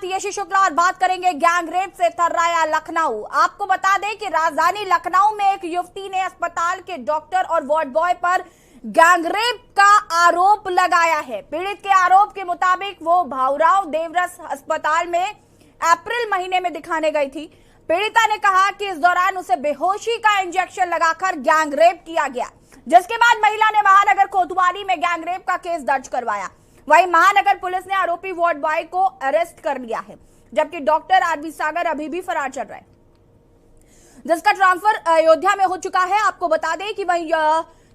साथ यशी शुक्ला और बात करेंगे गैंग रेप से थर्राया लखनऊ। आपको बता दें कि राजधानी लखनऊ में एक युवती ने अस्पताल के डॉक्टर और वार्ड बॉय पर गैंग रेप का आरोप लगाया है। पीड़ित के आरोप के मुताबिक वो भाऊराव देवरस अस्पताल में अप्रैल महीने में दिखाने गई थी। पीड़िता ने कहा कि इस दौरान उसे बेहोशी का इंजेक्शन लगाकर गैंग रेप किया गया, जिसके बाद महिला ने महानगर कोतवाली में गैंग रेप का केस दर्ज करवाया। वहीं महानगर पुलिस ने आरोपी वार्ड बॉय को अरेस्ट कर लिया है, जबकि डॉक्टर आरबी सागर अभी भी फरार चल रहे हैं, जिसका ट्रांसफर अयोध्या में हो चुका है। आपको बता दें कि वही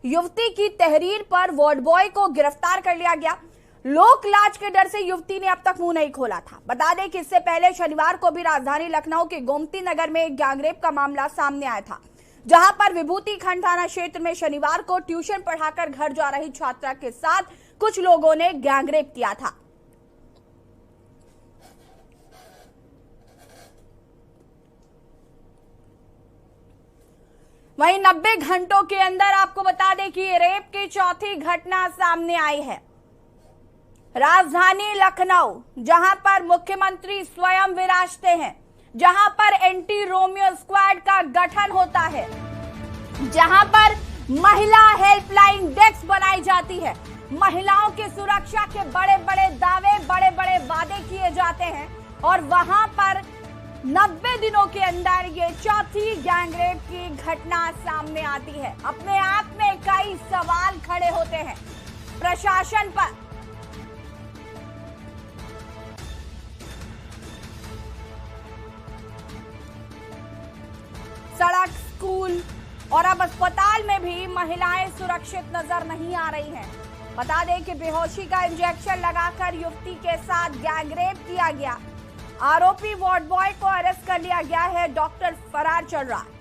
युवती की तहरीर पर वार्ड बॉय को गिरफ्तार कर लिया गया। लोक लाज के डर से युवती ने अब तक मुंह नहीं खोला था। बता दें कि इससे पहले शनिवार को भी राजधानी लखनऊ के गोमती नगर में एक गैंग रेप का मामला सामने आया था, जहां पर विभूति खंड थाना क्षेत्र में शनिवार को ट्यूशन पढ़ाकर घर जा रही छात्रा के साथ कुछ लोगों ने गैंग रेप किया था। वहीं 90 घंटों के अंदर आपको बता दें कि रेप की चौथी घटना सामने आई है। राजधानी लखनऊ, जहां पर मुख्यमंत्री स्वयं विराजते हैं, जहां पर एंटी रोमियो स्क्वाड का गठन होता है, जहां पर महिला हेल्पलाइन डेस्क बनाई जाती है, महिलाओं की सुरक्षा के बड़े बड़े दावे, बड़े बड़े वादे किए जाते हैं, और वहां पर 90 दिनों के अंदर ये चौथी गैंग रेप की घटना सामने आती है। अपने आप में कई सवाल खड़े होते हैं प्रशासन पर। सड़क, स्कूल और अब अस्पताल में भी महिलाएं सुरक्षित नजर नहीं आ रही हैं। बता दें कि बेहोशी का इंजेक्शन लगाकर युवती के साथ गैंग रेप किया गया। आरोपी वार्ड बॉय को अरेस्ट कर लिया गया है। डॉक्टर फरार चल रहा है।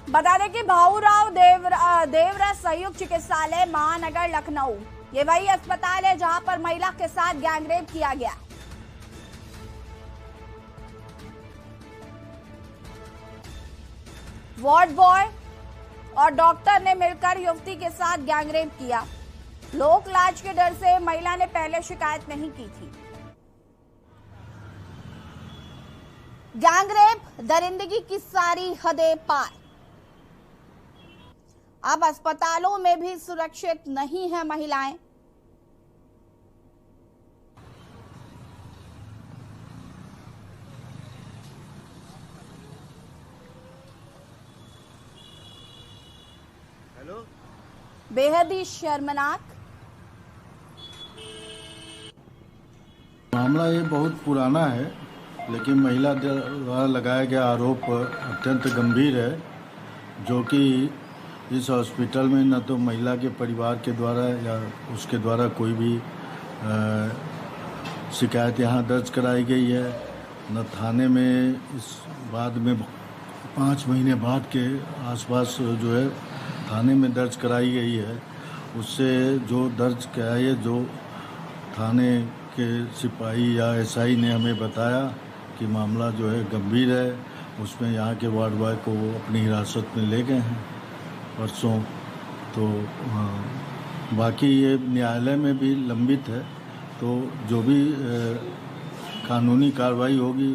बता दें कि भाऊराव देवरस संयुक्त चिकित्सालय महानगर लखनऊ, ये वही अस्पताल है जहां पर महिला के साथ गैंग रेप किया गया। वार्ड बॉय और डॉक्टर ने मिलकर युवती के साथ गैंग रेप किया। लोक लाज के डर से महिला ने पहले शिकायत नहीं की थी। गैंग रेप, दरिंदगी की सारी हदें पार। अब अस्पतालों में भी सुरक्षित नहीं है महिलाएं। हेलो, बेहद ही शर्मनाक मामला ये बहुत पुराना है, लेकिन महिला द्वारा लगाया गया आरोप अत्यंत गंभीर है, जो कि इस हॉस्पिटल में न तो महिला के परिवार के द्वारा या उसके द्वारा कोई भी शिकायत यहाँ दर्ज कराई गई है, न थाने में इस बाद में 5 महीने बाद के आसपास जो है थाने में दर्ज कराई गई है। उससे जो दर्ज कराई है, जो थाने के सिपाही या एसआई ने हमें बताया कि मामला जो है गंभीर है, उसमें यहाँ के वार्ड बॉय को वो अपनी हिरासत में ले गए हैं परसों। तो बाकी ये न्यायालय में भी लंबित है, तो जो भी कानूनी कार्रवाई होगी,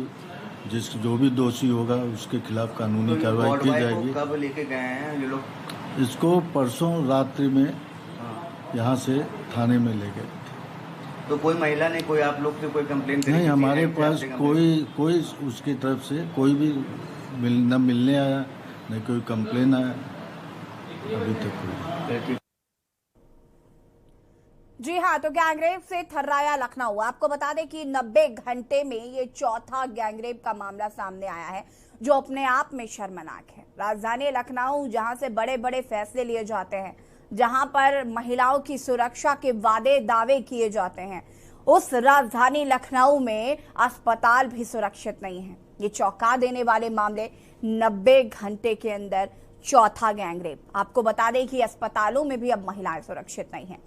जो भी दोषी होगा उसके खिलाफ कानूनी कार्रवाई की जाएगी। कब लेके गए हैं ये लोग? इसको परसों रात्रि में यहाँ से थाने में ले गए। तो कोई महिला ने कोई आप लोग से कोई कंप्लेंट करी? नहीं, हमारे पास कोई उसकी तरफ से कोई भी न मिलने आया, न कोई कंप्लेन आया अभी तक कोई। जी हाँ, तो गैंगरेप से थर्राया लखनऊ। आपको बता दें कि 90 घंटे में ये चौथा गैंगरेप का मामला सामने आया है, जो अपने आप में शर्मनाक है। राजधानी लखनऊ, जहां से बड़े बड़े फैसले लिए जाते हैं, जहां पर महिलाओं की सुरक्षा के वादे दावे किए जाते हैं, उस राजधानी लखनऊ में अस्पताल भी सुरक्षित नहीं है। ये चौंका देने वाले मामले, 90 घंटे के अंदर चौथा गैंगरेप। आपको बता दें कि अस्पतालों में भी अब महिलाएं सुरक्षित नहीं हैं,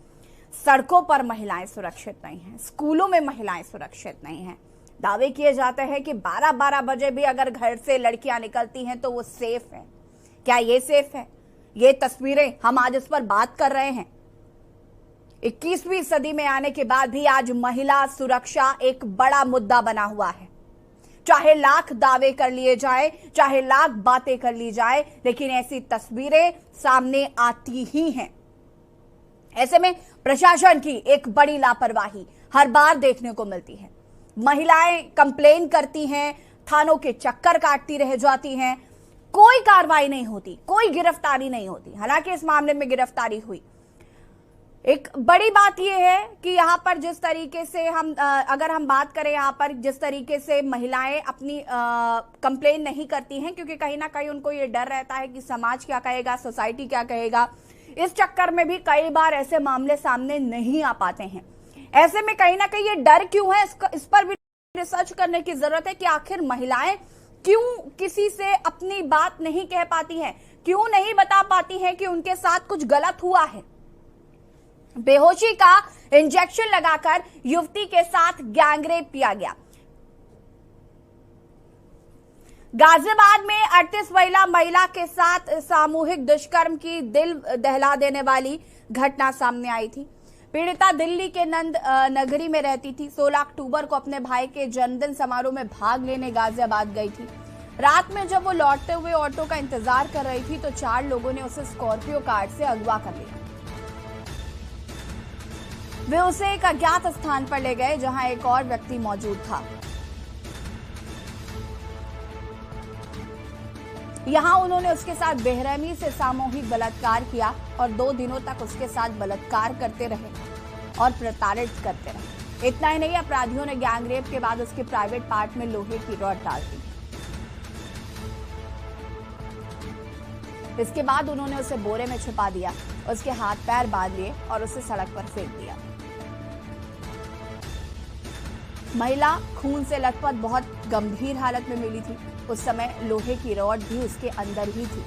सड़कों पर महिलाएं सुरक्षित नहीं हैं, स्कूलों में महिलाएं सुरक्षित नहीं हैं। दावे किए जाते हैं कि 12-12 बजे भी अगर घर से लड़कियां निकलती हैं तो वो सेफ हैं। क्या ये सेफ है? ये तस्वीरें, हम आज इस पर बात कर रहे हैं। 21वीं सदी में आने के बाद भी आज महिला सुरक्षा एक बड़ा मुद्दा बना हुआ है। चाहे लाख दावे कर लिए जाए, चाहे लाख बातें कर ली जाए, लेकिन ऐसी तस्वीरें सामने आती ही हैं। ऐसे में प्रशासन की एक बड़ी लापरवाही हर बार देखने को मिलती है। महिलाएं कंप्लेन करती हैं, थानों के चक्कर काटती रह जाती हैं, कोई कार्रवाई नहीं होती, कोई गिरफ्तारी नहीं होती। हालांकि इस मामले में गिरफ्तारी हुई। एक बड़ी बात यह है कि यहां पर जिस तरीके से अगर हम बात करें, यहां पर जिस तरीके से महिलाएं अपनी कंप्लेन नहीं करती हैं, क्योंकि कहीं ना कहीं उनको ये डर रहता है कि समाज क्या कहेगा, सोसाइटी क्या कहेगा। इस चक्कर में भी कई बार ऐसे मामले सामने नहीं आ पाते हैं। ऐसे में कहीं ना कहीं ये डर क्यों है, इस पर भी रिसर्च करने की जरूरत है कि आखिर महिलाएं क्यों किसी से अपनी बात नहीं कह पाती हैं, क्यों नहीं बता पाती हैं कि उनके साथ कुछ गलत हुआ है। बेहोशी का इंजेक्शन लगाकर युवती के साथ गैंगरेप किया गया। गाजियाबाद में 38 महिला के साथ सामूहिक दुष्कर्म की दिल दहला देने वाली घटना सामने आई थी। पीड़िता दिल्ली के नंद नगरी में रहती थी। 16 अक्टूबर को अपने भाई के जन्मदिन समारोह में भाग लेने गाजियाबाद गई थी। रात में जब वो लौटते हुए ऑटो का इंतजार कर रही थी तो 4 लोगों ने उसे स्कॉर्पियो कार से अगवा कर लिया। वे उसे एक अज्ञात स्थान पर ले गए जहां एक और व्यक्ति मौजूद था। यहां उन्होंने उसके साथ बेरहमी से सामूहिक बलात्कार किया और 2 दिनों तक उसके साथ बलात्कार करते रहे और प्रताड़ित करते रहे। इतना ही नहीं, अपराधियों ने गैंगरेप के बाद उसके प्राइवेट पार्ट में लोहे की रॉड डाल दी। इसके बाद उन्होंने उसे बोरे में छिपा दिया, उसके हाथ पैर बांध लिए और उसे सड़क पर फेंक दिया। महिला खून से लथपथ बहुत गंभीर हालत में मिली थी। उस समय लोहे की रॉड भी उसके अंदर ही थी।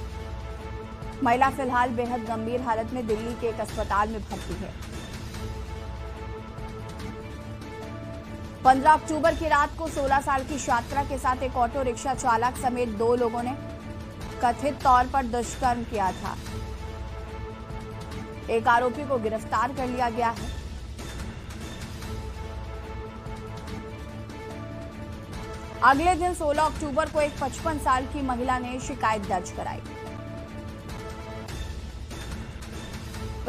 महिला फिलहाल बेहद गंभीर हालत में दिल्ली के एक अस्पताल में भर्ती है। 15 अक्टूबर की रात को 16 साल की छात्रा के साथ एक ऑटो रिक्शा चालक समेत 2 लोगों ने कथित तौर पर दुष्कर्म किया था। एक आरोपी को गिरफ्तार कर लिया गया है। अगले दिन 16 अक्टूबर को एक 55 साल की महिला ने शिकायत दर्ज कराई।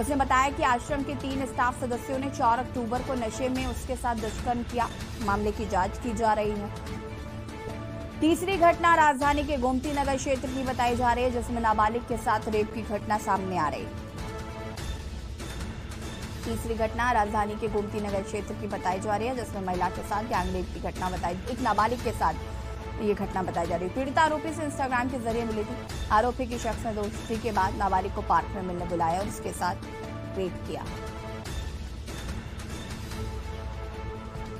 उसने बताया कि आश्रम के 3 स्टाफ सदस्यों ने 4 अक्टूबर को नशे में उसके साथ दुष्कर्म किया। मामले की जांच की जा रही है। तीसरी घटना राजधानी के गोमती नगर क्षेत्र की बताई जा रही है, जिसमें नाबालिग के साथ रेप की घटना सामने आ रही है। तीसरी घटना राजधानी के गोमती नगर क्षेत्र की बताई जा रही है, जिसमें महिला के साथ गैंगरेप की घटना एक नाबालिग के साथ ये घटना बताई जा रही है। पीड़िता आरोपी से इंस्टाग्राम के जरिए मिली थी। आरोपी की शख्स ने दोस्ती के बाद नाबालिग को पार्क में मिलने बुलाया और उसके साथ रेप किया।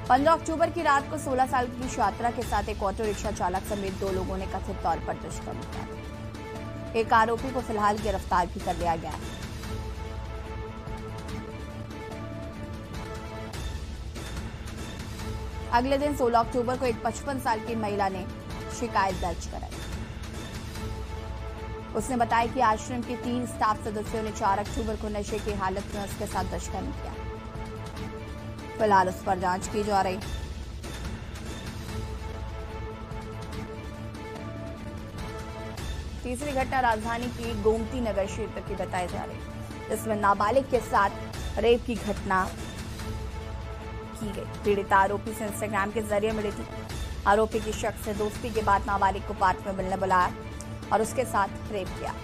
15 अक्टूबर की रात को 16 साल की छात्रा के साथ एक ऑटो रिक्शा चालक समेत 2 लोगों ने कथित तौर पर दुष्कर्म किया। एक आरोपी को फिलहाल गिरफ्तार भी कर लिया गया है। अगले दिन 16 अक्टूबर को एक 55 साल की महिला ने शिकायत दर्ज कराई। उसने बताया कि आश्रम के 3 स्टाफ सदस्यों ने 4 अक्टूबर को नशे की हालत में उसके साथ दुष्कर्म किया। फिलहाल उस पर जांच की जा रही। तीसरी घटना राजधानी की गोमती नगर क्षेत्र की बताई जा रही, जिसमें नाबालिग के साथ रेप की घटना की गई। पीड़िता आरोपी से इंस्टाग्राम के जरिए मिली थी। आरोपी की शख्स ने दोस्ती के बाद नाबालिग को पार्क में मिलने बुलाया और उसके साथ रेप किया।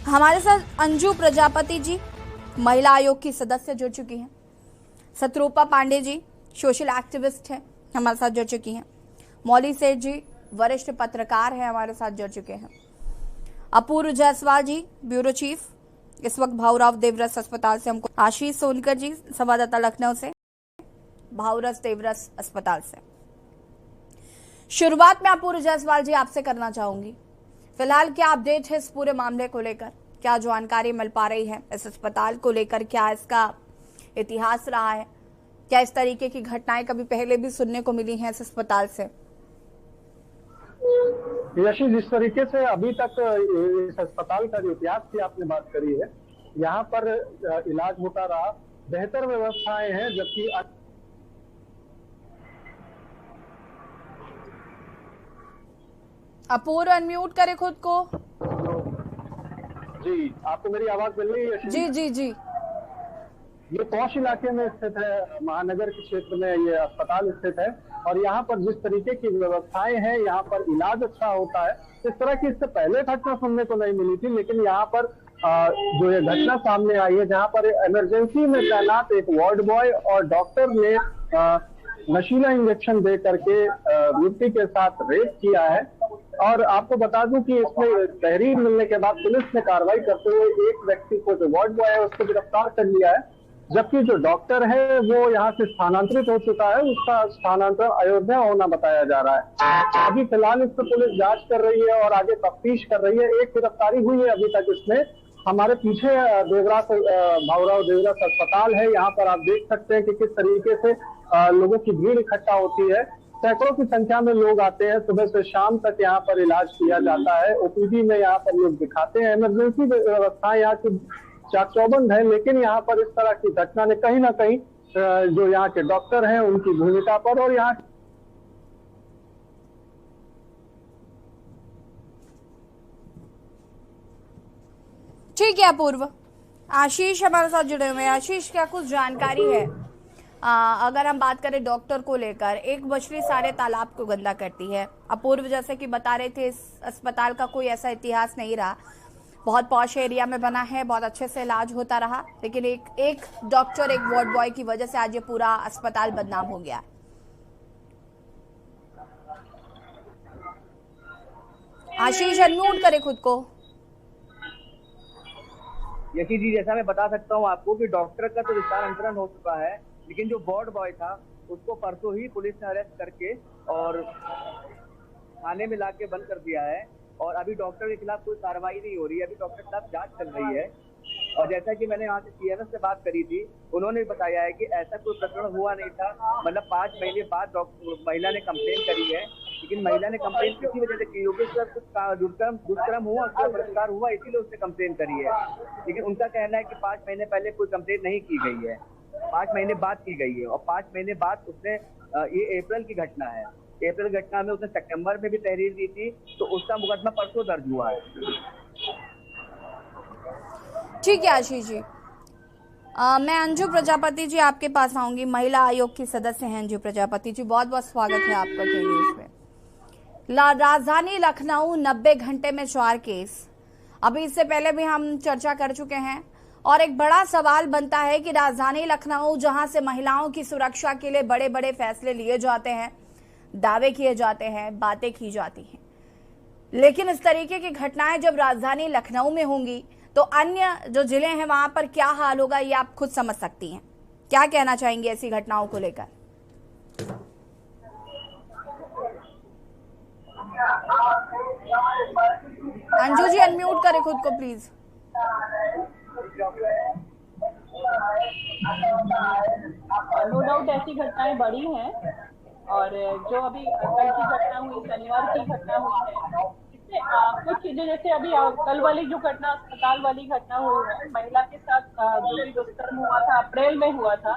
हमारे साथ अंजू प्रजापति जी महिला आयोग की सदस्य जुड़ चुकी हैं। सतरूपा पांडे जी सोशल एक्टिविस्ट हैं, हमारे साथ जुड़ चुकी हैं। मौली सेठ जी वरिष्ठ पत्रकार हैं, हमारे साथ जुड़ चुके हैं। अपूर्व जायसवाल जी ब्यूरो चीफ इस वक्त भाऊराव देवरस अस्पताल से हमको। आशीष सोनकर जी संवाददाता लखनऊ से, भाऊरस देवरस अस्पताल से। शुरुआत में अपूर्व जायसवाल जी आपसे करना चाहूंगी, फिलहाल क्या अपडेट है इस पूरे मामले को लेकर? क्या जानकारी मिल पा रही है इस अस्पताल को लेकर, क्या इसका इतिहास रहा है, क्या इस तरीके की घटनाएं कभी पहले भी सुनने को मिली हैं इस अस्पताल से? यशी, जिस तरीके से अभी तक इस अस्पताल का जो इतिहास की आपने बात करी है, यहाँ पर इलाज होता रहा, बेहतर व्यवस्थाएं हैं, जबकि अपूर्व अनम्यूट करे खुद को। जी, आपको मेरी आवाज मिल रही है? जी जी जी। ये पौष इलाके में स्थित है, महानगर के क्षेत्र में ये अस्पताल स्थित है, और यहाँ पर जिस तरीके की व्यवस्थाएं हैं, यहाँ पर इलाज अच्छा होता है। इस तरह की इससे पहले घटना सुनने को नहीं मिली थी, लेकिन यहाँ पर जो ये घटना सामने आई है, जहाँ पर इमरजेंसी में तैनात एक वार्ड बॉय और डॉक्टर ने नशीला इंजेक्शन दे करके युवती के साथ रेप किया है। और आपको बता दूं कि इसमें तहरीर मिलने के बाद पुलिस ने कार्रवाई करते हुए एक व्यक्ति को, जो वार्ड बॉय है, उसको गिरफ्तार कर लिया है, जबकि जो डॉक्टर है वो यहाँ से स्थानांतरित हो चुका है। उसका स्थानांतरण अयोध्या होना बताया जा रहा है। अभी फिलहाल इस पर पुलिस जांच कर रही है और आगे तफ्तीश कर रही है। एक गिरफ्तारी हुई है अभी तक इसमें। हमारे पीछे देवरास भावराव देवरास अस्पताल है, यहाँ पर आप देख सकते हैं कि किस तरीके से लोगों की भीड़ इकट्ठा होती है। सैकड़ों की संख्या में लोग आते हैं, सुबह से शाम तक यहाँ पर इलाज किया जाता है। ओपीडी में यहाँ पर लोग दिखाते हैं। इमरजेंसी व्यवस्था यहाँ की चाक-चौबंद है, लेकिन यहाँ पर इस तरह की घटना ने कहीं ना कहीं जो यहाँ के डॉक्टर हैं उनकी भूमिका पर और यहाँ ठीक है अपूर्व। आशीष हमारे साथ जुड़े हुए हैं। आशीष, क्या कुछ जानकारी है? अगर हम बात करें डॉक्टर को लेकर, एक मछली सारे तालाब को गंदा करती है। अपूर्व जैसे कि बता रहे थे, इस अस्पताल का कोई ऐसा इतिहास नहीं रहा, बहुत पॉश एरिया में बना है, बहुत अच्छे से इलाज होता रहा, लेकिन एक डॉक्टर, एक वार्ड बॉय की वजह से आज ये पूरा अस्पताल बदनाम हो गया। आशीष, अनम्यूट करे खुद को। यशी जी, जैसा मैं बता सकता हूँ आपको कि डॉक्टर का तो स्थानांतरण हो चुका है, लेकिन जो वार्ड बॉय था उसको परसों ही पुलिस ने अरेस्ट करके और थाने में लाके बंद कर दिया है। और अभी डॉक्टर के खिलाफ कोई कार्रवाई नहीं हो रही है, अभी डॉक्टर के खिलाफ जांच चल रही है। और जैसा कि मैंने यहाँ से सीएमएस से बात करी थी, उन्होंने बताया है कि ऐसा कोई प्रकरण हुआ नहीं था। मतलब 5 महीने बाद महिला ने कंप्लेन करी है, लेकिन महिला ने कंप्लेन किसी वजह से की होगी, कुछ दुष्कर्म हुआ, उसका बलात्कार हुआ, इसीलिए उसने कंप्लेन करी है। लेकिन उनका कहना है कि 5 महीने पहले कोई कंप्लेन नहीं की गई है, 5 महीने बाद की गई है। और 5 महीने बाद उसने, ये अप्रैल की घटना है, अप्रैल घटना में उसने सितंबर में भी तहरीर दी थी, तो उसका मुकदमा परसों दर्ज हुआ है। ठीक है आशीष जी। मैं अंजू प्रजापति जी आपके पास आऊंगी। महिला आयोग की सदस्य हैं अंजू प्रजापति जी, बहुत बहुत स्वागत है आपका के न्यूज में। राजधानी लखनऊ 90 घंटे में 4 केस, अभी इससे पहले भी हम चर्चा कर चुके हैं। और एक बड़ा सवाल बनता है कि राजधानी लखनऊ, जहां से महिलाओं की सुरक्षा के लिए बड़े बड़े फैसले लिए जाते हैं, दावे किए जाते हैं, बातें की जाती हैं, लेकिन इस तरीके की घटनाएं जब राजधानी लखनऊ में होंगी तो अन्य जो जिले हैं वहां पर क्या हाल होगा, ये आप खुद समझ सकती हैं। क्या कहना चाहेंगे ऐसी घटनाओं को लेकर? अंजू जी, अनम्यूट करें खुद को प्लीज। नो डाउट ऐसी घटनाएं बढ़ी हैं, और जो अभी कल की घटना हुई, शनिवार की घटना हुई है, इससे कुछ चीजें, जैसे अभी कल वाली जो घटना, अस्पताल वाली घटना हुई है, महिला के साथ जो भी दुष्कर्म हुआ था, अप्रैल में हुआ था,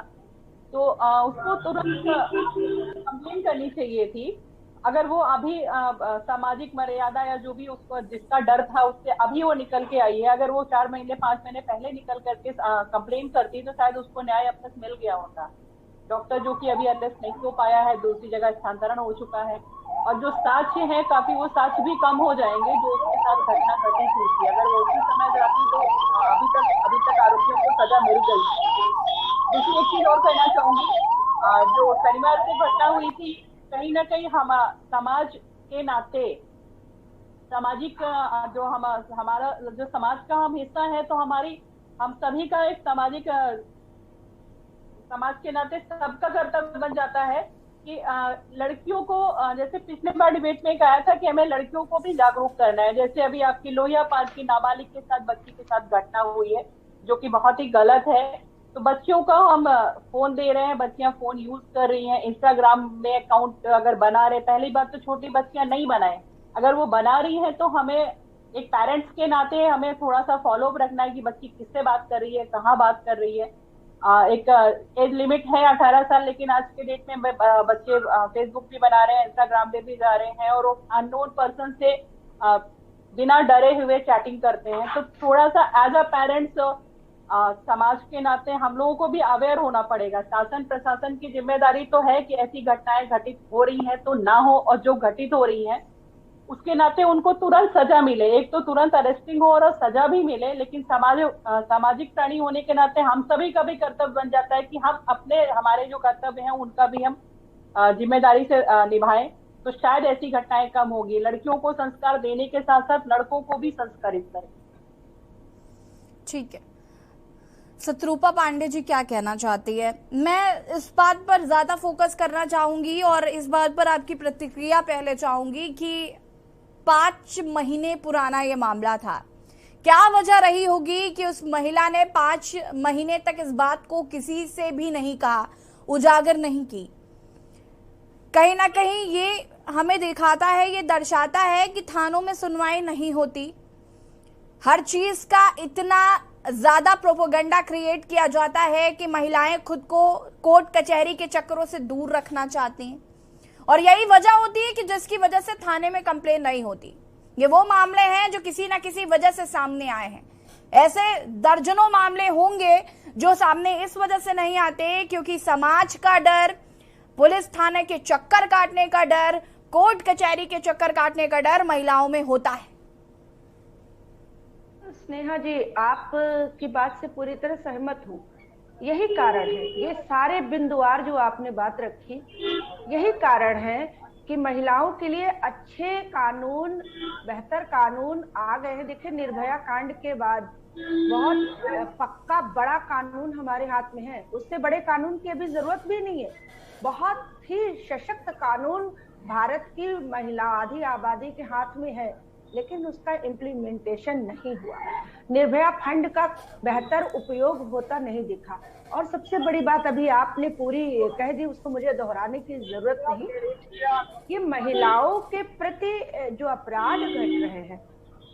तो उसको तुरंत कंप्लेन करनी चाहिए थी। अगर वो अभी सामाजिक मर्यादा या जो भी उसको जिसका डर था उससे अभी वो निकल के आई है, अगर वो 4 महीने 5 महीने पहले निकल करके कंप्लेन करती तो शायद उसको न्याय अब तक मिल गया होता। डॉक्टर जो कि अभी अरेस्ट नहीं हो पाया है, दूसरी जगह स्थानांतरण हो चुका है, और जो साक्ष्य हैं काफी, वो साक्ष्य भी कम हो जाएंगे जो उसके साथ घटना घटित हुई थी। अगर वो उसी समय जाती तो अभी तक आरोपियों को सजा मिल गई। दूसरी एक चीज और कहना चाहूंगी, जो शनिवार को घटना हुई थी, कहीं ना कहीं हम समाज के नाते, सामाजिक जो हमारा जो समाज का हम हिस्सा है, तो हम सभी का एक सामाजिक समाज के नाते सबका कर्तव्य बन जाता है कि लड़कियों को जैसे पिछले बार डिबेट में कहा था कि हमें लड़कियों को भी जागरूक करना है। जैसे अभी आपकी लोहिया पार्क की नाबालिग के साथ बच्ची के साथ घटना हुई है, जो कि बहुत ही गलत है। तो बच्चियों को हम फोन दे रहे हैं, बच्चियां फोन यूज कर रही हैं, इंस्टाग्राम में अकाउंट अगर बना रहे, पहली बात तो छोटी बच्चियां नहीं बनाए, अगर वो बना रही है तो हमें एक पेरेंट्स के नाते हमें थोड़ा सा फॉलो अप रखना है कि बच्ची किससे बात कर रही है, कहाँ बात कर रही है। एक एज लिमिट है 18 साल, लेकिन आज के डेट में बच्चे फेसबुक भी बना रहे हैं, इंस्टाग्राम पे भी जा रहे हैं और अननोन पर्सन से बिना डरे हुए चैटिंग करते हैं। तो थोड़ा सा एज अ पेरेंट्स समाज के नाते हम लोगों को भी अवेयर होना पड़ेगा। शासन प्रशासन की जिम्मेदारी तो है कि ऐसी घटनाएं घटित हो रही हैं तो ना हो, और जो घटित हो रही हैं उसके नाते उनको तुरंत सजा मिले। एक तो तुरंत अरेस्टिंग हो और सजा भी मिले, लेकिन सामाजिक प्राणी होने के नाते हम सभी का भी कर्तव्य बन जाता है कि हम हमारे जो कर्तव्य हैं उनका भी हम जिम्मेदारी से निभाएं, तो शायद ऐसी घटनाएं कम होगी। लड़कियों को संस्कार देने के साथ साथ लड़कों को भी संस्कारित करें। ठीक है, शत्रुपा पांडे जी क्या कहना चाहती है? मैं इस बात पर ज्यादा फोकस करना चाहूंगी और इस बात पर आपकी प्रतिक्रिया पहले चाहूंगी कि 5 महीने पुराना ये मामला था, क्या वजह रही होगी कि उस महिला ने 5 महीने तक इस बात को किसी से भी नहीं कहा, उजागर नहीं की? कहीं ना कहीं ये हमें दिखाता है, ये दर्शाता है कि थानों में सुनवाई नहीं होती, हर चीज का इतना ज्यादा प्रोपेगेंडा क्रिएट किया जाता है कि महिलाएं खुद को कोर्ट कचहरी के चक्करों से दूर रखना चाहती हैं, और यही वजह होती है कि जिसकी वजह से थाने में कंप्लेन नहीं होती। ये वो मामले हैं जो किसी ना किसी वजह से सामने आए हैं। ऐसे दर्जनों मामले होंगे जो सामने इस वजह से नहीं आते क्योंकि समाज का डर, पुलिस थाने के चक्कर काटने का डर, कोर्ट कचहरी के चक्कर काटने का डर महिलाओं में होता है। स्नेहा जी, आप की बात से पूरी तरह सहमत हूँ। यही कारण है, ये सारे बिंदुवार जो आपने बात रखी, यही कारण है कि महिलाओं के लिए अच्छे कानून, बेहतर कानून आ गए हैं। देखिए, निर्भया कांड के बाद बहुत पक्का बड़ा कानून हमारे हाथ में है, उससे बड़े कानून की अभी जरूरत भी नहीं है। बहुत ही सशक्त कानून भारत की महिला आधी आबादी के हाथ में है, लेकिन उसका इम्प्लीमेंटेशन नहीं हुआ। निर्भया फंड का बेहतर उपयोग होता नहीं दिखा। और सबसे बड़ी बात अभी आपने पूरी कह दी, उसको मुझे दोहराने की जरूरत नहीं। ये महिलाओं के प्रति जो अपराध घट रहे हैं,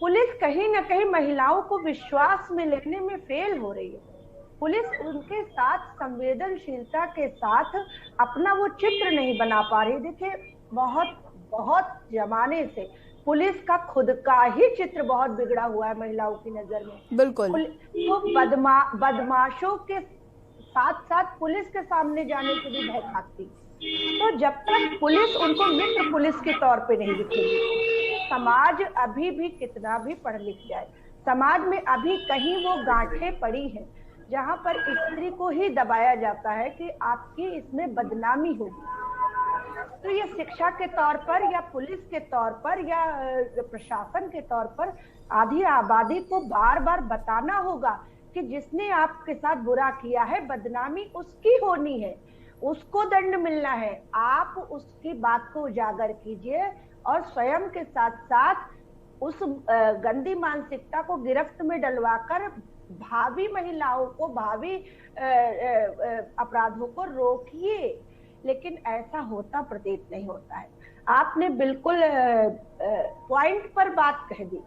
पुलिस कहीं ना कहीं महिलाओं को विश्वास में लेने में फेल हो रही है। पुलिस उनके साथ संवेदनशीलता के साथ अपना वो चित्र नहीं बना पा रही। देखिए, बहुत जमाने से पुलिस का खुद का ही चित्र बहुत बिगड़ा हुआ है महिलाओं की नजर में। बिल्कुल। तो बदमाशों के साथ साथ पुलिस के सामने जाने से भी भय खाती। तो जब तक पुलिस उनको मित्र पुलिस के तौर पे नहीं दिखेगी, समाज अभी भी कितना भी पढ़ लिख जाए, समाज में अभी कहीं वो गांठें पड़ी हैं जहां पर स्त्री को ही दबाया जाता है कि आपकी इसमें बदनामी होगी। तो ये शिक्षा के तौर पर या पुलिस के तौर पर या प्रशासन के तौर पर आधी आबादी को बार बार बताना होगा कि जिसने आपके साथ बुरा किया है, बदनामी उसकी होनी है, उसको दंड मिलना है। आप उसकी बात को उजागर कीजिए और स्वयं के साथ साथ उस गंदी मानसिकता को गिरफ्त में डलवाकर भावी महिलाओं को, भावी अपराधों को रोकिए। लेकिन ऐसा होता प्रतीत नहीं होता है। आपने बिल्कुल पॉइंट पर बात कह दी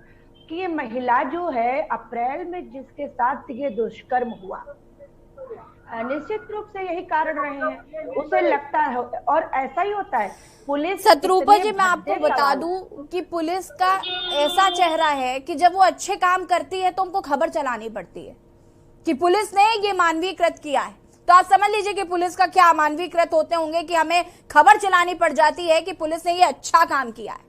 कि ये महिला जो है अप्रैल में जिसके साथ ये दुष्कर्म हुआ, निश्चित रूप से यही कारण रहे हैं, उसे लगता है। और ऐसा ही होता है। पुलिस, शत्रुपा जी, मैं आपको बता दूं कि पुलिस का ऐसा चेहरा है कि जब वो अच्छे काम करती है तो उनको खबर चलानी पड़ती है कि पुलिस ने ये मानवीकृत किया है। तो आप समझ लीजिए कि पुलिस का क्या मानवीकृत होते होंगे कि हमें खबर चलानी पड़ जाती है कि पुलिस ने ये अच्छा काम किया है।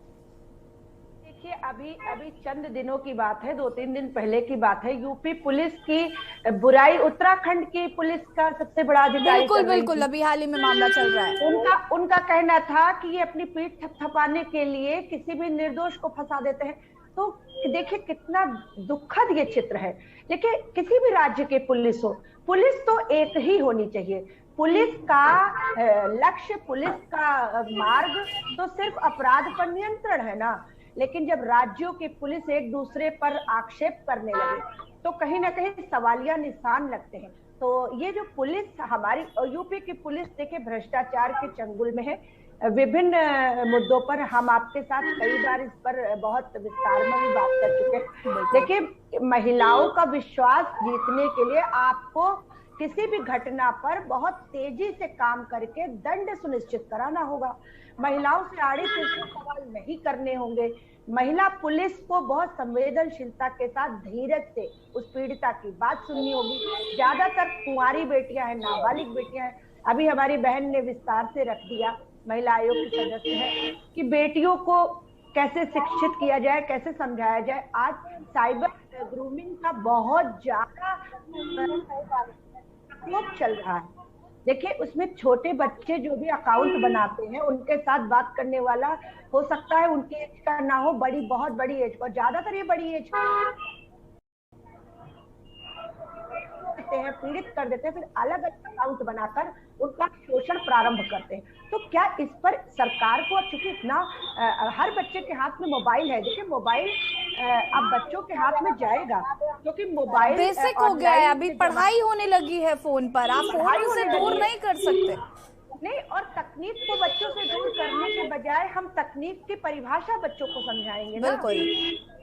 देखिए, अभी चंद दिनों की बात है, 2-3 दिन पहले की बात है, यूपी पुलिस की बुराई उत्तराखंड की पुलिस का सबसे बड़ा अधिकारी, बिल्कुल अभी हाल ही में मामला चल रहा है। उनका कहना था कि ये अपनी पीठ थपथपाने के लिए किसी भी निर्दोष को फंसा देते हैं। तो देखिए कितना दुखद ये चित्र है। देखिए, किसी भी राज्य के पुलिस हो, पुलिस तो एक ही होनी चाहिए। पुलिस का लक्ष्य, पुलिस का मार्ग तो सिर्फ अपराध पर नियंत्रण है ना, लेकिन जब राज्यों की पुलिस एक दूसरे पर आक्षेप करने लगे तो कहीं ना कहीं सवालिया निशान लगते हैं। तो ये जो पुलिस हमारी यूपी की पुलिस देखिए भ्रष्टाचार के चंगुल में है। विभिन्न मुद्दों पर हम आपके साथ कई बार इस पर बहुत विस्तार में भी बात कर चुके हैं। देखिए, महिलाओं का विश्वास जीतने के लिए आपको किसी भी घटना पर बहुत तेजी से काम करके दंड सुनिश्चित कराना होगा। महिलाओं से आड़े तिरछे सवाल नहीं करने होंगे। महिला पुलिस को बहुत संवेदनशीलता के साथ धीरज से उस पीड़िता की बात सुननी होगी। ज्यादातर कुंवारी बेटियां हैं, नाबालिग बेटियां हैं। अभी हमारी बहन ने विस्तार से रख दिया, महिला आयोग की सदस्य है, कि बेटियों को कैसे शिक्षित किया जाए, कैसे समझाया जाए। आज साइबर ग्रूमिंग का बहुत ज्यादा चल रहा है। देखिए, उसमें छोटे बच्चे जो भी अकाउंट बनाते हैं उनके साथ बात करने वाला हो सकता है उनकी एज का ना हो, बहुत बड़ी एज का, ज्यादातर ये बड़ी एज हैं, पीड़ित कर देते हैं, फिर अलग अलग अकाउंट बनाकर उनका शोषण प्रारंभ करते हैं। तो क्या इस पर सरकार को, चूंकि इतना हर बच्चे के हाथ में मोबाइल है, देखिए मोबाइल अब बच्चों के हाथ में जाएगा क्योंकि मोबाइल बेसिक हो गया है, अभी पढ़ाई होने लगी है फोन पर, आप फोन से दूर नहीं कर सकते। नहीं, और तकनीक को बच्चों से दूर करने के बजाय हम तकनीक की परिभाषा बच्चों को समझाएंगे ना। बिल्कुल,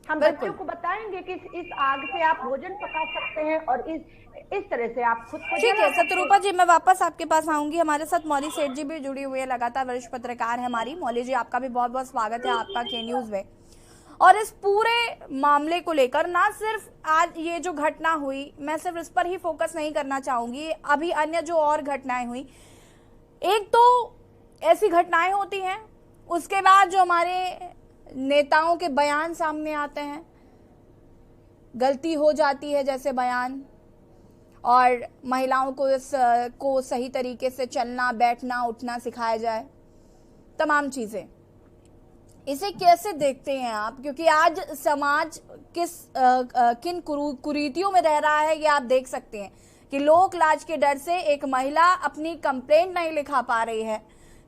हम बच्चों को बताएंगे कि इस आग से आप भोजन पका सकते हैं और इस तरह से आप खुद को। ठीक है सतरूपा जी, मैं वापस आपके पास आऊंगी। हमारे साथ मौली सेठ जी भी जुड़ी हुई है, लगातार वरिष्ठ पत्रकार है हमारी। मौली जी, आपका भी बहुत बहुत स्वागत है आपका के न्यूज में। और इस पूरे मामले को लेकर ना सिर्फ आज ये जो घटना हुई, मैं सिर्फ इस पर ही फोकस नहीं करना चाहूंगी, अभी अन्य जो और घटनाएं हुई, एक तो ऐसी घटनाएं होती हैं, उसके बाद जो हमारे नेताओं के बयान सामने आते हैं, गलती हो जाती है जैसे बयान, और महिलाओं को सही तरीके से चलना, बैठना, उठना सिखाया जाए, तमाम चीजें। इसे कैसे देखते हैं आप? क्योंकि आज समाज किन कुरीतियों में रह रहा है ये आप देख सकते हैं कि लोक लाज के डर से एक महिला अपनी कंप्लेंट नहीं लिखा पा रही है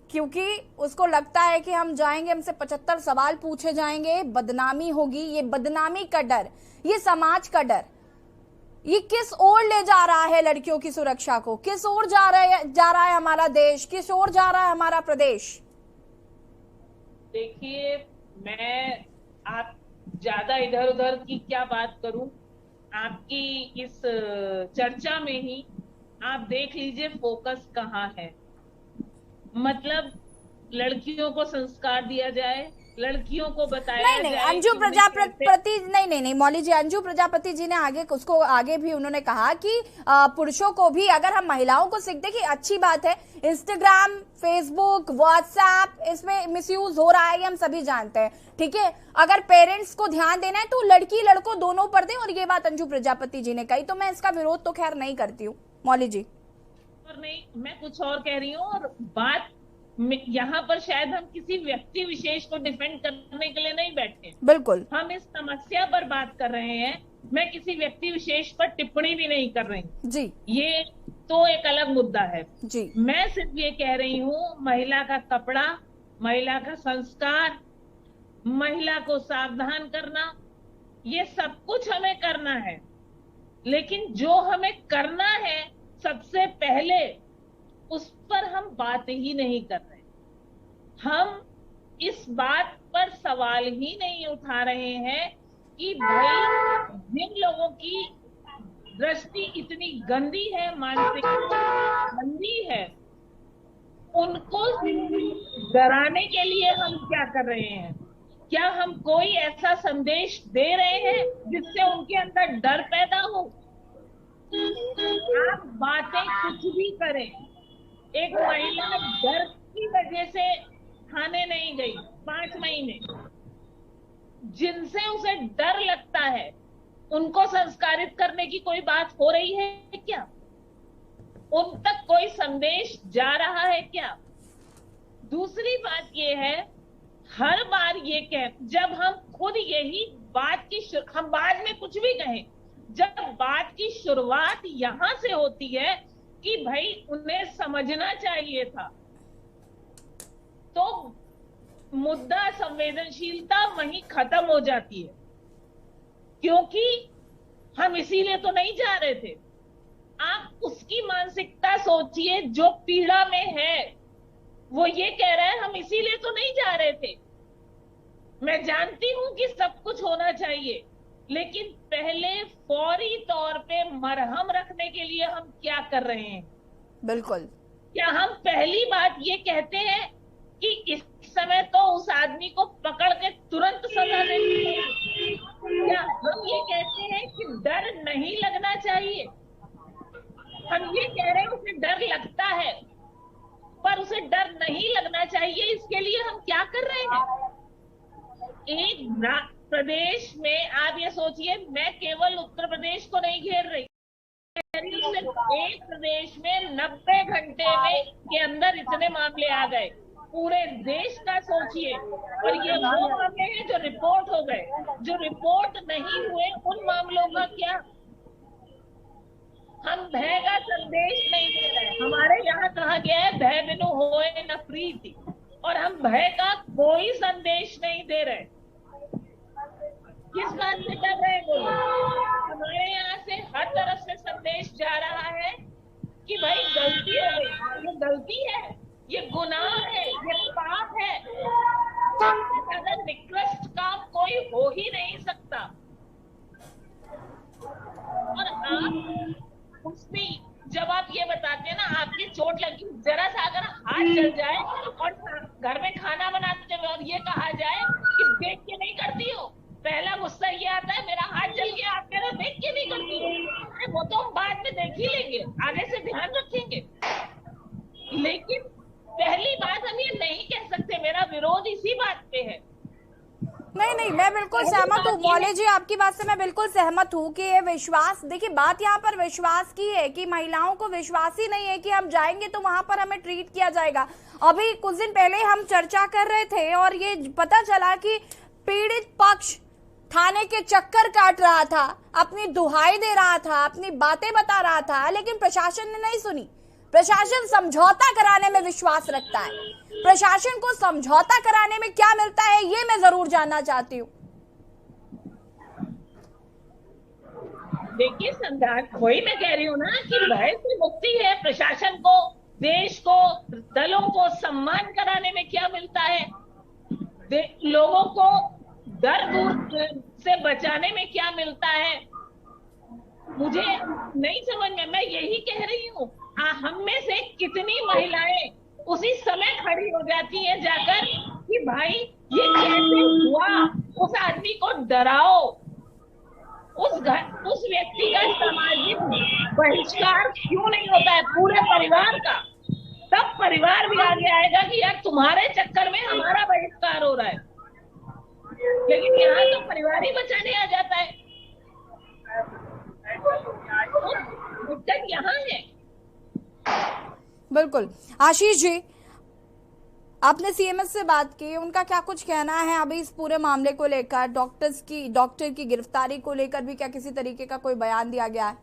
क्योंकि उसको लगता है कि हम जाएंगे, हमसे 75 सवाल पूछे जाएंगे, बदनामी होगी। ये बदनामी का डर, ये समाज का डर, ये किस ओर ले जा रहा है लड़कियों की सुरक्षा को? किस ओर जा रहा है हमारा देश? किस ओर जा रहा है हमारा प्रदेश? देखिए, मैं आप ज्यादा इधर उधर की क्या बात करूं, आपकी इस चर्चा में ही आप देख लीजिए फोकस कहाँ है। मतलब लड़कियों को संस्कार दिया जाए, लड़कियों को बताया नहीं, जाए। अंजू प्रजापति नहीं मौली जी, अंजू प्रजापति जी ने आगे भी उन्होंने कहा कि पुरुषों को भी, अगर हम महिलाओं को सीख, देखिए अच्छी बात है, इंस्टाग्राम, फेसबुक, व्हाट्सएप, इसमें मिसयूज हो रहा है, ये हम सभी जानते हैं, ठीक है। अगर पेरेंट्स को ध्यान देना है तो लड़की लड़कों दोनों पर दें, और ये बात अंजू प्रजापति जी ने कही, तो मैं इसका विरोध तो खैर नहीं करती हूँ। मौली जी, और नहीं, मैं कुछ और कह रही हूँ, और बात यहाँ पर शायद हम किसी व्यक्ति विशेष को डिफेंड करने के लिए नहीं बैठे, बिल्कुल हम इस समस्या पर बात कर रहे हैं। मैं किसी व्यक्ति विशेष पर टिप्पणी भी नहीं कर रही जी, ये तो एक अलग मुद्दा है जी। मैं सिर्फ ये कह रही हूँ, महिला का कपड़ा, महिला का संस्कार, महिला को सावधान करना, ये सब कुछ हमें करना है, लेकिन जो हमें करना है सबसे पहले उस पर हम बात ही नहीं कर रहे। हम इस बात पर सवाल ही नहीं उठा रहे हैं कि भाई जिन लोगों की दृष्टि इतनी गंदी है, मानसिकता गंदी है, उनको डराने के लिए हम क्या कर रहे हैं? क्या हम कोई ऐसा संदेश दे रहे हैं जिससे उनके अंदर डर पैदा हो? आप बातें कुछ भी करें, एक महिला डर की वजह से थाने नहीं गई 5 महीने, जिनसे उसे डर लगता है उनको संस्कारित करने की कोई बात हो रही है क्या? उन तक कोई संदेश जा रहा है क्या? दूसरी बात ये है, हर बार ये जब हम खुद यही बात की, हम बाद में कुछ भी कहें, जब बात की शुरुआत यहां से होती है कि भाई उन्हें समझना चाहिए था। तो मुद्दा संवेदनशीलता वहीं खत्म हो जाती है, क्योंकि हम इसीलिए तो नहीं जा रहे थे। आप उसकी मानसिकता सोचिए जो पीड़ा में है, वो ये कह रहा है हम इसीलिए तो नहीं जा रहे थे। मैं जानती हूं कि सब कुछ होना चाहिए, लेकिन पहले फौरी तौर पे मरहम रखने के लिए हम क्या कर रहे हैं? बिल्कुल। क्या हम पहली बात ये कहते हैं कि इस समय तो उस आदमी को पकड़ के तुरंत सजा देनी चाहिए? क्या हम ये कहते हैं कि डर नहीं लगना चाहिए? हम ये कह रहे हैं उसे डर लगता है, पर उसे डर नहीं लगना चाहिए। इसके लिए हम क्या कर रहे हैं? एक प्रदेश में आप ये सोचिए, मैं केवल उत्तर प्रदेश को नहीं घेर रही, एक प्रदेश में 90 घंटे में के अंदर इतने मामले आ गए। पूरे देश का सोचिए, और ये वो मामले हैं जो रिपोर्ट हो गए। जो रिपोर्ट नहीं हुए उन मामलों का क्या? हम भय का संदेश नहीं दे रहे। हमारे यहाँ कहा गया है भय बिनु होए न प्रीति, और हम भय का कोई संदेश नहीं दे रहे। किस बात से डर रहे बोलो? हमारे यहाँ से हर तरफ से संदेश जा रहा है कि भाई गलती हो गई, ये गलती है, ये गुनाह है, ये पाप है। अगर निकृष्ट काम कोई हो ही नहीं सकता। और आप उसमें जब आप ये बताते हैं ना, आपकी चोट लगी, जरा सा अगर हाथ जल जाए और घर में खाना बनाते हुए और ये कहा जाए कि देख के नहीं करती हो, पहला गुस्सा ये आता है मेरा हाथ जल गया, आप मेरा देख के नहीं करती हो। अरे वो तो हम बाद में देख ही लेंगे, आगे से ध्यान रखेंगे। लेकिन पहली बात हम ये नहीं कह सकते। मेरा विरोध इसी बात पे है। नहीं, मैं बिल्कुल सहमत हूँ मौली जी, आपकी बात से मैं बिल्कुल सहमत हूँ कि ये विश्वास, देखिए बात यहाँ पर विश्वास की है कि महिलाओं को विश्वास ही नहीं है कि हम जाएंगे तो वहां पर हमें ट्रीट किया जाएगा। अभी कुछ दिन पहले हम चर्चा कर रहे थे और ये पता चला कि पीड़ित पक्ष थाने के चक्कर काट रहा था, अपनी दुहाई दे रहा था, अपनी बातें बता रहा था, लेकिन प्रशासन ने नहीं सुनी। प्रशासन समझौता कराने में विश्वास रखता है। प्रशासन को समझौता कराने में क्या मिलता है ये मैं जरूर जानना चाहती हूँ। देखिए संघात, वही मैं कह रही हूँ ना कि भय से मुक्ति है। प्रशासन को, देश को, दलों को सम्मान कराने में क्या मिलता है? लोगों को डर दूर से बचाने में क्या मिलता है? मुझे नहीं समझ में। मैं यही कह रही हूँ, हम में से कितनी महिलाएं उसी समय खड़ी हो जाती हैं जाकर कि भाई ये कैसे हुआ? उस आदमी को डराओ, उस व्यक्ति का सामाजिक बहिष्कार क्यों नहीं होता है पूरे परिवार का? तब परिवार भी आगे आएगा कि यार तुम्हारे चक्कर में हमारा बहिष्कार हो रहा है। लेकिन यहाँ तो परिवार ही बचाने आ जाता है। तो दिक्कत यहाँ है। बिल्कुल। आशीष जी, आपने सीएमएस से बात की, उनका क्या कुछ कहना है अभी इस पूरे मामले को लेकर? डॉक्टर की गिरफ्तारी को लेकर भी क्या किसी तरीके का कोई बयान दिया गया है?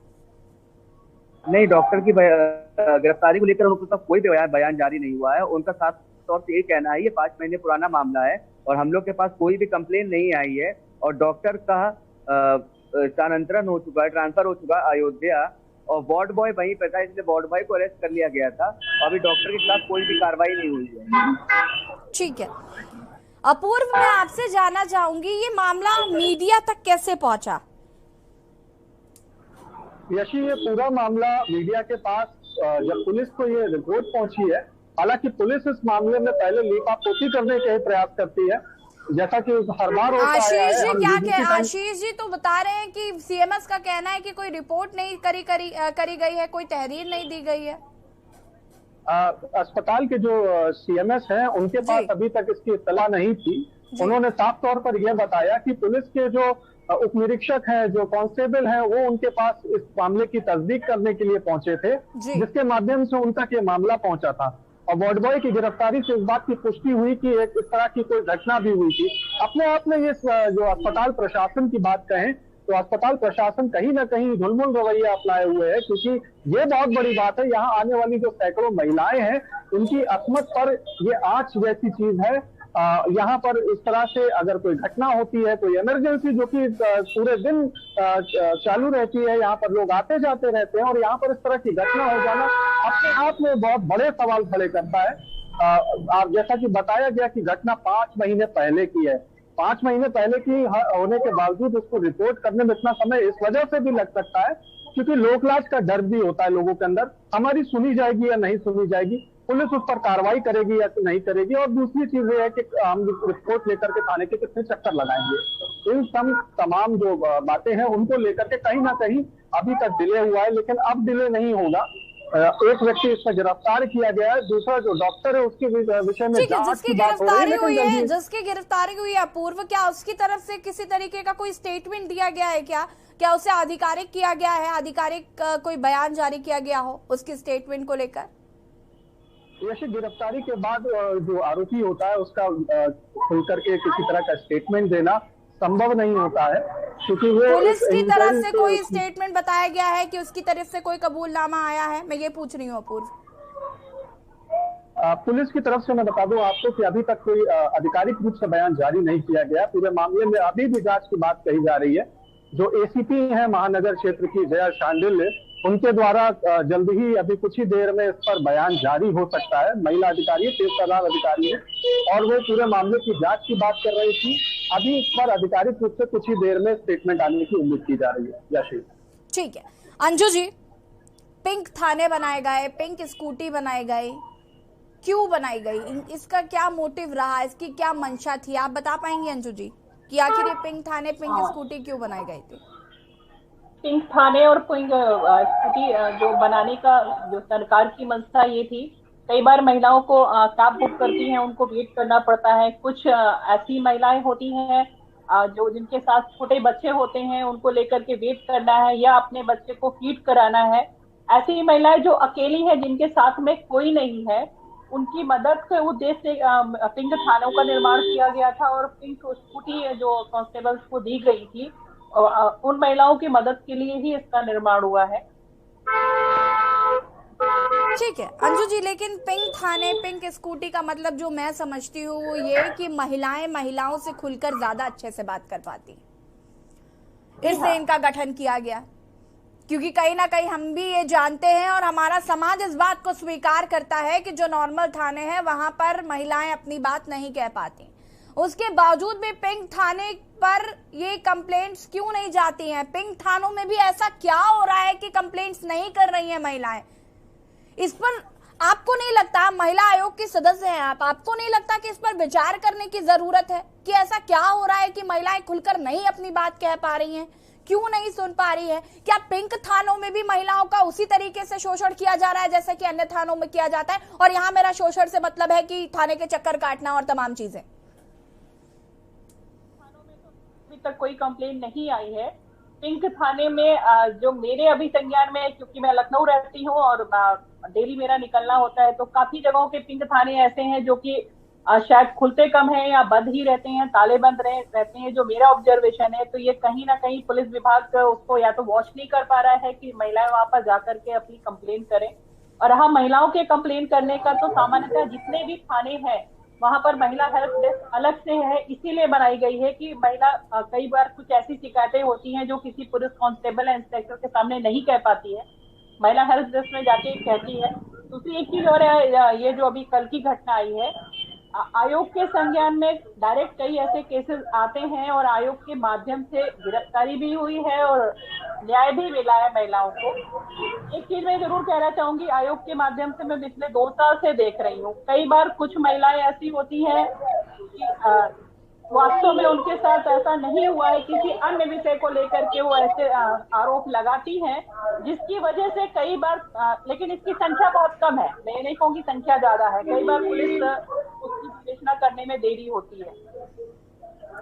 नहीं, डॉक्टर की गिरफ्तारी को लेकर उनका कोई बयान जारी नहीं हुआ है। उनका साफ तौर से ये कहना है ये 5 महीने पुराना मामला है और हम लोग के पास कोई भी कंप्लेन नहीं आई है और डॉक्टर का स्थानांतरण हो चुका है, ट्रांसफर हो चुका है अयोध्या, और वार्ड बॉय वहीं पे था, इसलिए वार्ड बॉय को अरेस्ट कर लिया गया था। अभी डॉक्टर के खिलाफ कोई भी कार्रवाई नहीं हुई है। ठीक है अपूर्व, मैं आपसे जानना चाहूंगी ये मामला मीडिया तक कैसे पहुंचा? यशी, ये पूरा मामला मीडिया के पास जब पुलिस को ये रिपोर्ट पहुंची है, हालांकि पुलिस इस मामले में पहले लीपापोती करने के प्रयास करती है, जैसा कि हर बार होता है। आशीष जी क्या कह, आशीष जी तो बता रहे हैं कि सीएमएस का कहना है कि कोई रिपोर्ट नहीं करी गई है, कोई तहरीर नहीं दी गई है। अस्पताल के जो सीएमएस हैं उनके पास अभी तक इसकी इत्तला नहीं थी। उन्होंने साफ तौर पर यह बताया कि पुलिस के जो उप निरीक्षक हैं, जो कांस्टेबल हैं, वो उनके पास इस मामले की तस्दीक करने के लिए पहुंचे थे, जिसके माध्यम से उन तक ये मामला पहुंचा था। और वार्ड बॉय की गिरफ्तारी से इस बात की पुष्टि हुई कि इस तरह की कोई घटना भी हुई थी। अपने आप में ये जो अस्पताल प्रशासन की बात कहें तो अस्पताल प्रशासन कहीं ना कहीं ढुलमुल रवैया अपनाए हुए है, क्योंकि ये बहुत बड़ी बात है। यहाँ आने वाली जो सैकड़ों महिलाएं हैं, उनकी असमत पर ये आंच जैसी चीज है। यहाँ पर इस तरह से अगर कोई घटना होती है, कोई इमरजेंसी जो कि पूरे दिन चालू रहती है, यहाँ पर लोग आते जाते रहते हैं, और यहाँ पर इस तरह की घटना हो जाना अपने आप में बहुत बड़े सवाल खड़े करता है। जैसा कि बताया गया कि घटना 5 महीने पहले की है। 5 महीने पहले की होने के बावजूद उसको रिपोर्ट करने में इतना समय इस वजह से भी लग सकता है क्योंकि लोकलाज का डर भी होता है लोगों के अंदर, हमारी सुनी जाएगी या नहीं सुनी जाएगी, पुलिस उस पर कार्रवाई करेगी या नहीं करेगी। और दूसरी चीज ये है कि हम रिपोर्ट लेकर के थाने के कितने चक्कर लगाएंगे। इन तमाम जो बातें हैं उनको लेकर के कहीं ना कहीं अभी तक डिले हुआ है, लेकिन अब डिले नहीं होगा। एक व्यक्ति इसमें गिरफ्तार किया गया है, दूसरा जो डॉक्टर है उसके विषय में जिसकी गिरफ्तारी हुई है अपूर्व, क्या उसकी तरफ से किसी तरीके का कोई स्टेटमेंट दिया गया है? क्या उसे आधिकारिक किया गया है, आधिकारिक कोई बयान जारी किया गया हो उसकी स्टेटमेंट को लेकर? यशी गिरफ्तारी के बाद जो आरोपी होता है उसका खुल करके किसी तरह का स्टेटमेंट देना संभव नहीं होता है, क्योंकि वो पुलिस की तरफ से कोई स्टेटमेंट बताया गया है कि उसकी तरफ से कोई कबूलनामा आया है? मैं ये पूछ रही हूँ अपूर्व। पुलिस की तरफ से मैं बता दूं आपको कि अभी तक कोई आधिकारिक रूप से बयान जारी नहीं किया गया। पूरे मामले में अभी भी जांच की बात कही जा रही है। जो एसीपी हैं महानगर क्षेत्र की जया शांडिल्य, उनके द्वारा जल्द ही अभी कुछ ही देर में इस पर बयान जारी हो सकता है। महिला अधिकारी, तेज तर्रार अधिकारी है और वो पूरे मामले की जांच की बात कर रही थी। अभी इस पर आधिकारिक रूप से कुछ ही देर में स्टेटमेंट आने की उम्मीद की जा रही है। यशी, ठीक है। अंजू जी, पिंक थाने बनाए गए, पिंक स्कूटी बनाई गई, क्यों बनाई गई? इसका क्या मोटिव रहा, इसकी क्या मंशा थी? आप बता पाएंगे अंजू जी कि आखिर ये पिंक थाने, पिंक स्कूटी क्यों बनाई गई थी? पिंक थाने और पिंक स्कूटी जो बनाने का जो सरकार की मंशा ये थी, कई बार महिलाओं को कैब बुक करती हैं, उनको वेट करना पड़ता है। कुछ ऐसी महिलाएं होती हैं जो जिनके साथ छोटे बच्चे होते हैं, उनको लेकर के वेट करना है या अपने बच्चे को फीड कराना है। ऐसी महिलाएं जो अकेली है, जिनके साथ में कोई नहीं है, उनकी मदद के उद्देश्य से पिंक थानों का निर्माण किया गया था और पिंक स्कूटी जो कांस्टेबल्स को दी गई थी, उन महिलाओं की मदद के लिए ही इसका निर्माण हुआ है। ठीक है अंजू जी, लेकिन पिंक थाने, पिंक स्कूटी का मतलब जो मैं समझती हूँ वो ये कि महिलाएं महिलाओं से खुलकर ज्यादा अच्छे से बात कर पाती, इसलिए इनका गठन किया गया। क्योंकि कहीं ना कहीं हम भी ये जानते हैं और हमारा समाज इस बात को स्वीकार करता है कि जो नॉर्मल थाने हैं वहां पर महिलाएं अपनी बात नहीं कह पाती। उसके बावजूद भी पिंक थाने पर ये कंप्लेंट्स क्यों नहीं जाती हैं? पिंक थानों में भी ऐसा क्या हो रहा है कि कंप्लेंट्स नहीं कर रही हैं महिलाएं? इस पर आपको नहीं लगता, महिला आयोग के सदस्य हैं आपको नहीं लगता कि इस पर विचार करने की जरूरत है कि ऐसा क्या हो रहा है कि महिलाएं खुलकर नहीं अपनी बात कह पा रही हैं, क्यों नहीं सुन पा रही है? क्या पिंक थानों में भी महिलाओं का उसी तरीके से शोषण किया जा रहा है जैसे कि अन्य थानों में किया जाता है? और यहाँ मेरा शोषण से मतलब है कि थाने के चक्कर काटना और तमाम चीजें। थानों में तो अभी तक कोई कंप्लेन नहीं आई है। पिंक थाने में जो मेरे अभी संज्ञान में, क्योंकि मैं लखनऊ रहती हूँ और डेली मेरा निकलना होता है, तो काफी जगहों के पिंक थाने ऐसे हैं जो कि शायद खुलते कम है या बंद ही रहते हैं, ताले बंद रहते हैं। जो मेरा ऑब्जर्वेशन है, तो ये कहीं ना कहीं पुलिस विभाग उसको या तो वॉच नहीं कर पा रहा है कि महिलाएं वहां पर जाकर के अपनी कंप्लेन करें। और हाँ, महिलाओं के कंप्लेन करने का तो सामान्यतः जितने भी थाने हैं वहां पर महिला हेल्प डेस्क अलग से है, इसीलिए बनाई गई है कि महिला कई बार कुछ ऐसी शिकायतें होती हैं जो किसी पुलिस कांस्टेबल या इंस्पेक्टर के सामने नहीं कह पाती है, महिला हेल्प डेस्क में जाके कहती है। दूसरी एक चीज और है, ये जो अभी कल की घटना आई है, आयोग के संज्ञान में डायरेक्ट कई ऐसे केसेस आते हैं और आयोग के माध्यम से गिरफ्तारी भी हुई है और न्याय भी मिला है महिलाओं को। एक चीज मैं जरूर कहना चाहूंगी, आयोग के माध्यम से मैं पिछले 2 साल से देख रही हूँ, कई बार कुछ महिलाएं ऐसी होती हैं कि वास्तव में उनके साथ ऐसा नहीं हुआ है, किसी अन्य विषय को लेकर के वो ऐसे आरोप लगाती हैं, जिसकी वजह से कई बार, लेकिन इसकी संख्या बहुत कम है, मैं नहीं कहूँगी संख्या ज्यादा है, कई बार पुलिस उसकी विवेचना करने में देरी होती है।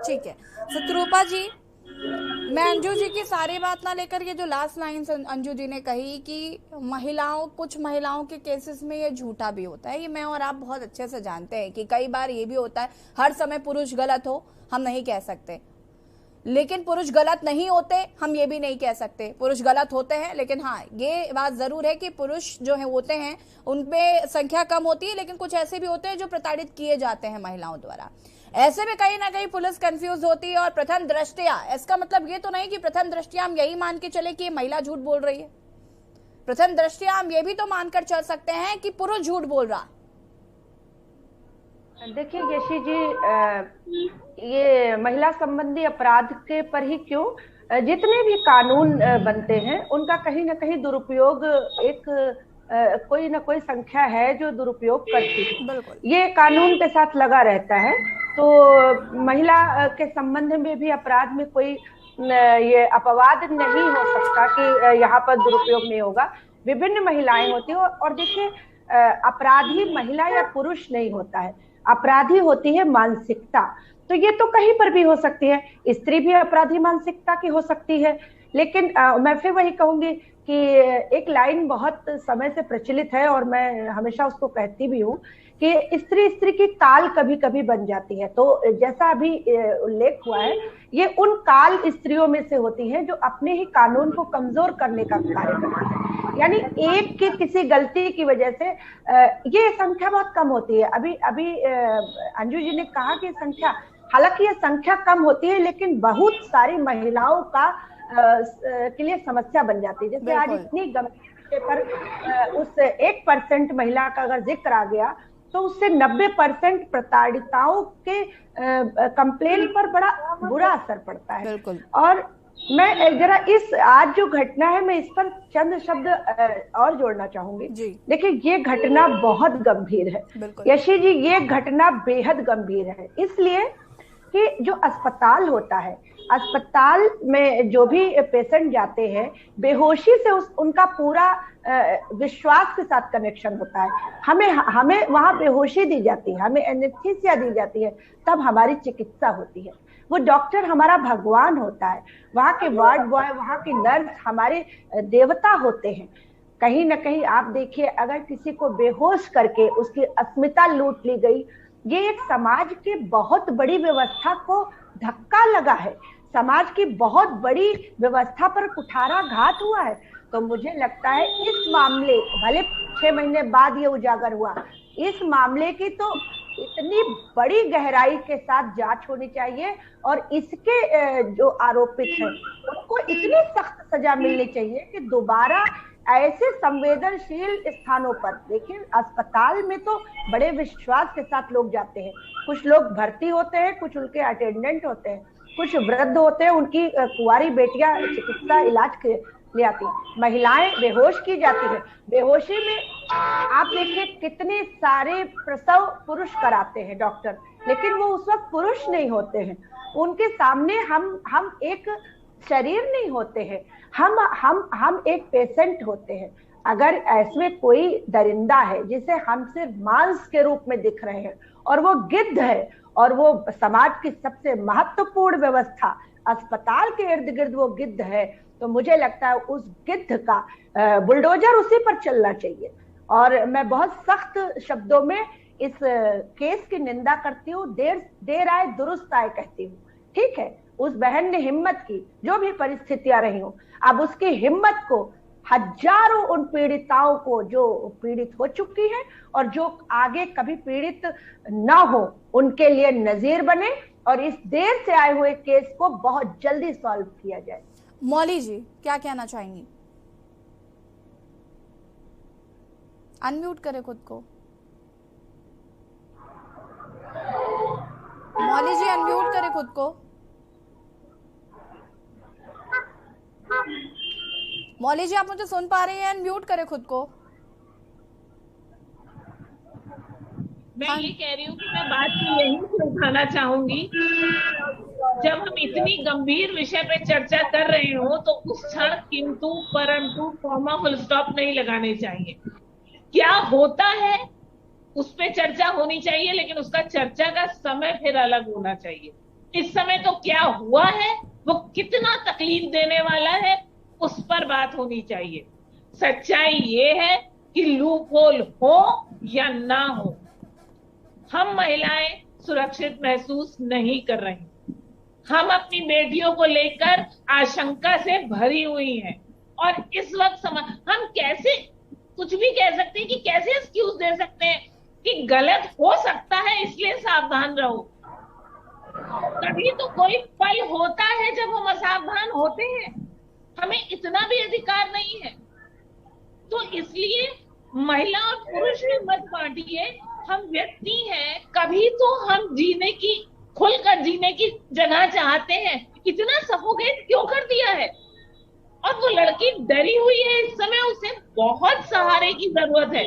ठीक है शत्रुपा जी, मैं अंजू जी की सारी बात ना लेकर के जो लास्ट लाइन अंजू जी ने कही कि कुछ महिलाओं के केसेस में ये झूठा भी होता है, ये मैं और आप बहुत अच्छे से जानते हैं कि कई बार ये भी होता है, हर समय पुरुष गलत हो हम नहीं कह सकते, लेकिन पुरुष गलत नहीं होते, हम ये भी नहीं कह सकते। पुरुष गलत होते हैं, लेकिन हाँ ये बात जरूर है कि पुरुष जो है होते हैं उनपे संख्या कम होती है, लेकिन कुछ ऐसे भी होते हैं जो प्रताड़ित किए जाते हैं महिलाओं द्वारा। ऐसे में कहीं ना कहीं पुलिस कंफ्यूज होती है। और प्रथम दृष्टया इसका मतलब ये तो नहीं कि प्रथम दृष्टया हम यही मान के चले कि ये महिला झूठ बोल रही है। प्रथम दृष्टया हम ये भी तो मानकर चल सकते हैं कि पुरुष झूठ बोल रहा। देखिए यशी जी, ये महिला संबंधी अपराध के पर ही क्यों, जितने भी कानून बनते हैं उनका कहीं ना कहीं दुरुपयोग एक कोई ना कोई संख्या है जो दुरुपयोग करती है। ये कानून के साथ लगा रहता है। तो महिला के संबंध में भी अपराध में कोई ये अपवाद नहीं हो सकता कि यहाँ पर दुरुपयोग नहीं होगा। विभिन्न महिलाएं होती हैं और देखिए अपराधी महिला या पुरुष नहीं होता है, अपराधी होती है मानसिकता। तो ये तो कहीं पर भी हो सकती है, स्त्री भी अपराधी मानसिकता की हो सकती है। लेकिन मैं फिर वही कहूंगी कि एक लाइन बहुत समय से प्रचलित है और मैं हमेशा उसको कहती भी हूँ कि स्त्री की काल कभी कभी बन जाती है। तो जैसा अभी उल्लेख हुआ है, ये उन काल स्त्रियों में से होती हैं जो अपने ही कानून को कमजोर करने का कार्य करती है। यानी एक की किसी गलती की वजह से ये संख्या बहुत कम होती है। अभी अंजू जी ने कहा कि संख्या, हालांकि ये संख्या कम होती है लेकिन बहुत सारी महिलाओं का के लिए समस्या बन जाती है। जैसे आज इतनी गंभीर विषय पर उस 1% महिला का अगर जिक्र आ गया तो उससे 90% प्रताड़िताओं के कंप्लेन पर बड़ा बुरा असर पड़ता है। और मैं जरा इस आज जो घटना है, मैं इस पर चंद शब्द और जोड़ना चाहूंगी। देखिए ये घटना बहुत गंभीर है यशी जी, ये घटना बेहद गंभीर है इसलिए कि जो अस्पताल होता है, अस्पताल में जो भी पेशेंट जाते हैं बेहोशी से उनका पूरा विश्वास के साथ कनेक्शन होता है। हमें वहां बेहोशी दी जाती है, हमें एनेस्थीसिया दी जाती है, तब हमारी चिकित्सा होती है। वो डॉक्टर हमारा भगवान होता है, वहां के वार्ड बॉय, वहां की नर्स हमारे देवता होते हैं। कहीं ना कहीं आप देखिए, अगर किसी को बेहोश करके उसकी अस्मिता लूट ली गई, ये एक समाज की बहुत बड़ी व्यवस्था को धक्का लगा है, समाज की बहुत बड़ी व्यवस्था पर कुठाराघात हुआ है। तो मुझे लगता है इस मामले, भले 6 महीने बाद ये उजागर हुआ, इस मामले की तो इतनी बड़ी गहराई के साथ जांच होनी चाहिए और इसके जो आरोपित हैं उनको इतनी सख्त सजा मिलनी चाहिए कि दोबारा ऐसे संवेदनशील स्थानों पर, देखिए अस्पताल में तो बड़े विश्वास के साथ लोग जाते हैं, कुछ लोग भर्ती होते हैं, कुछ उनके अटेंडेंट होते हैं, कुछ वृद्ध होते हैं, उनकी कुंवारी बेटियां चिकित्सा इलाज के ले आती, महिलाएं बेहोश की जाती है। बेहोशी में आप देखिए कितने सारे प्रसव पुरुष कराते हैं डॉक्टर, लेकिन वो उस वक्त पुरुष नहीं होते हैं, उनके सामने हम एक शरीर नहीं होते हैं, हम एक पेशेंट होते हैं। अगर ऐसे कोई दरिंदा है जिसे हम सिर्फ मांस के रूप में दिख रहे हैं और वो गिद्ध है और वो समाज की सबसे महत्वपूर्ण व्यवस्था अस्पताल के इर्द गिर्द वो गिद्ध है, तो मुझे लगता है उस गिद्ध का बुलडोजर उसी पर चलना चाहिए। और मैं बहुत सख्त शब्दों में इस केस की निंदा करती हूँ, देर आए दुरुस्त आए कहती हूँ। ठीक है, उस बहन ने हिम्मत की, जो भी परिस्थितियां रही हो, अब उसकी हिम्मत को हजारों उन पीड़िताओं को जो पीड़ित हो चुकी है और जो आगे कभी पीड़ित ना हो, उनके लिए नजीर बने और इस देर से आए हुए केस को बहुत जल्दी सॉल्व किया जाए। मौली जी क्या कहना चाहेंगी? अनम्यूट करें खुद को। मौली जी अनम्यूट करें खुद को। मौली जी आप मुझे सुन पा रही हैं? अनम्यूट करें खुद को। मैं ये कह रही हूँ कि मैं बात यहीं से उठाना चाहूंगी, जब हम इतनी गंभीर विषय पे चर्चा कर रहे हो तो उस क्षण किंतु परंतु कॉमा फुल स्टॉप नहीं लगाने चाहिए। क्या होता है उस पे चर्चा होनी चाहिए, लेकिन उसका चर्चा का समय फिर अलग होना चाहिए। इस समय तो क्या हुआ है, वो कितना तकलीफ देने वाला है, उस पर बात होनी चाहिए। सच्चाई ये है कि लूप होल हो या ना हो, हम महिलाएं सुरक्षित महसूस नहीं कर रही। हम अपनी बेटियों को लेकर आशंका से भरी हुई हैं। और इस वक्त हम कैसे कुछ भी कह सकते हैं, कि कैसे एक्सक्यूज दे सकते हैं कि गलत हो सकता है इसलिए सावधान रहो। कभी तो कोई पल होता है जब हम असावधान होते हैं, हमें इतना भी अधिकार नहीं है। तो इसलिए महिला और पुरुष में मत बांटिए, हम व्यक्ति हैं, कभी तो हम जीने की, खुलकर जीने की जगह चाहते हैं। इतना सफोकेट क्यों कर दिया है? और वो लड़की डरी हुई है इस समय, उसे बहुत सहारे की जरूरत है।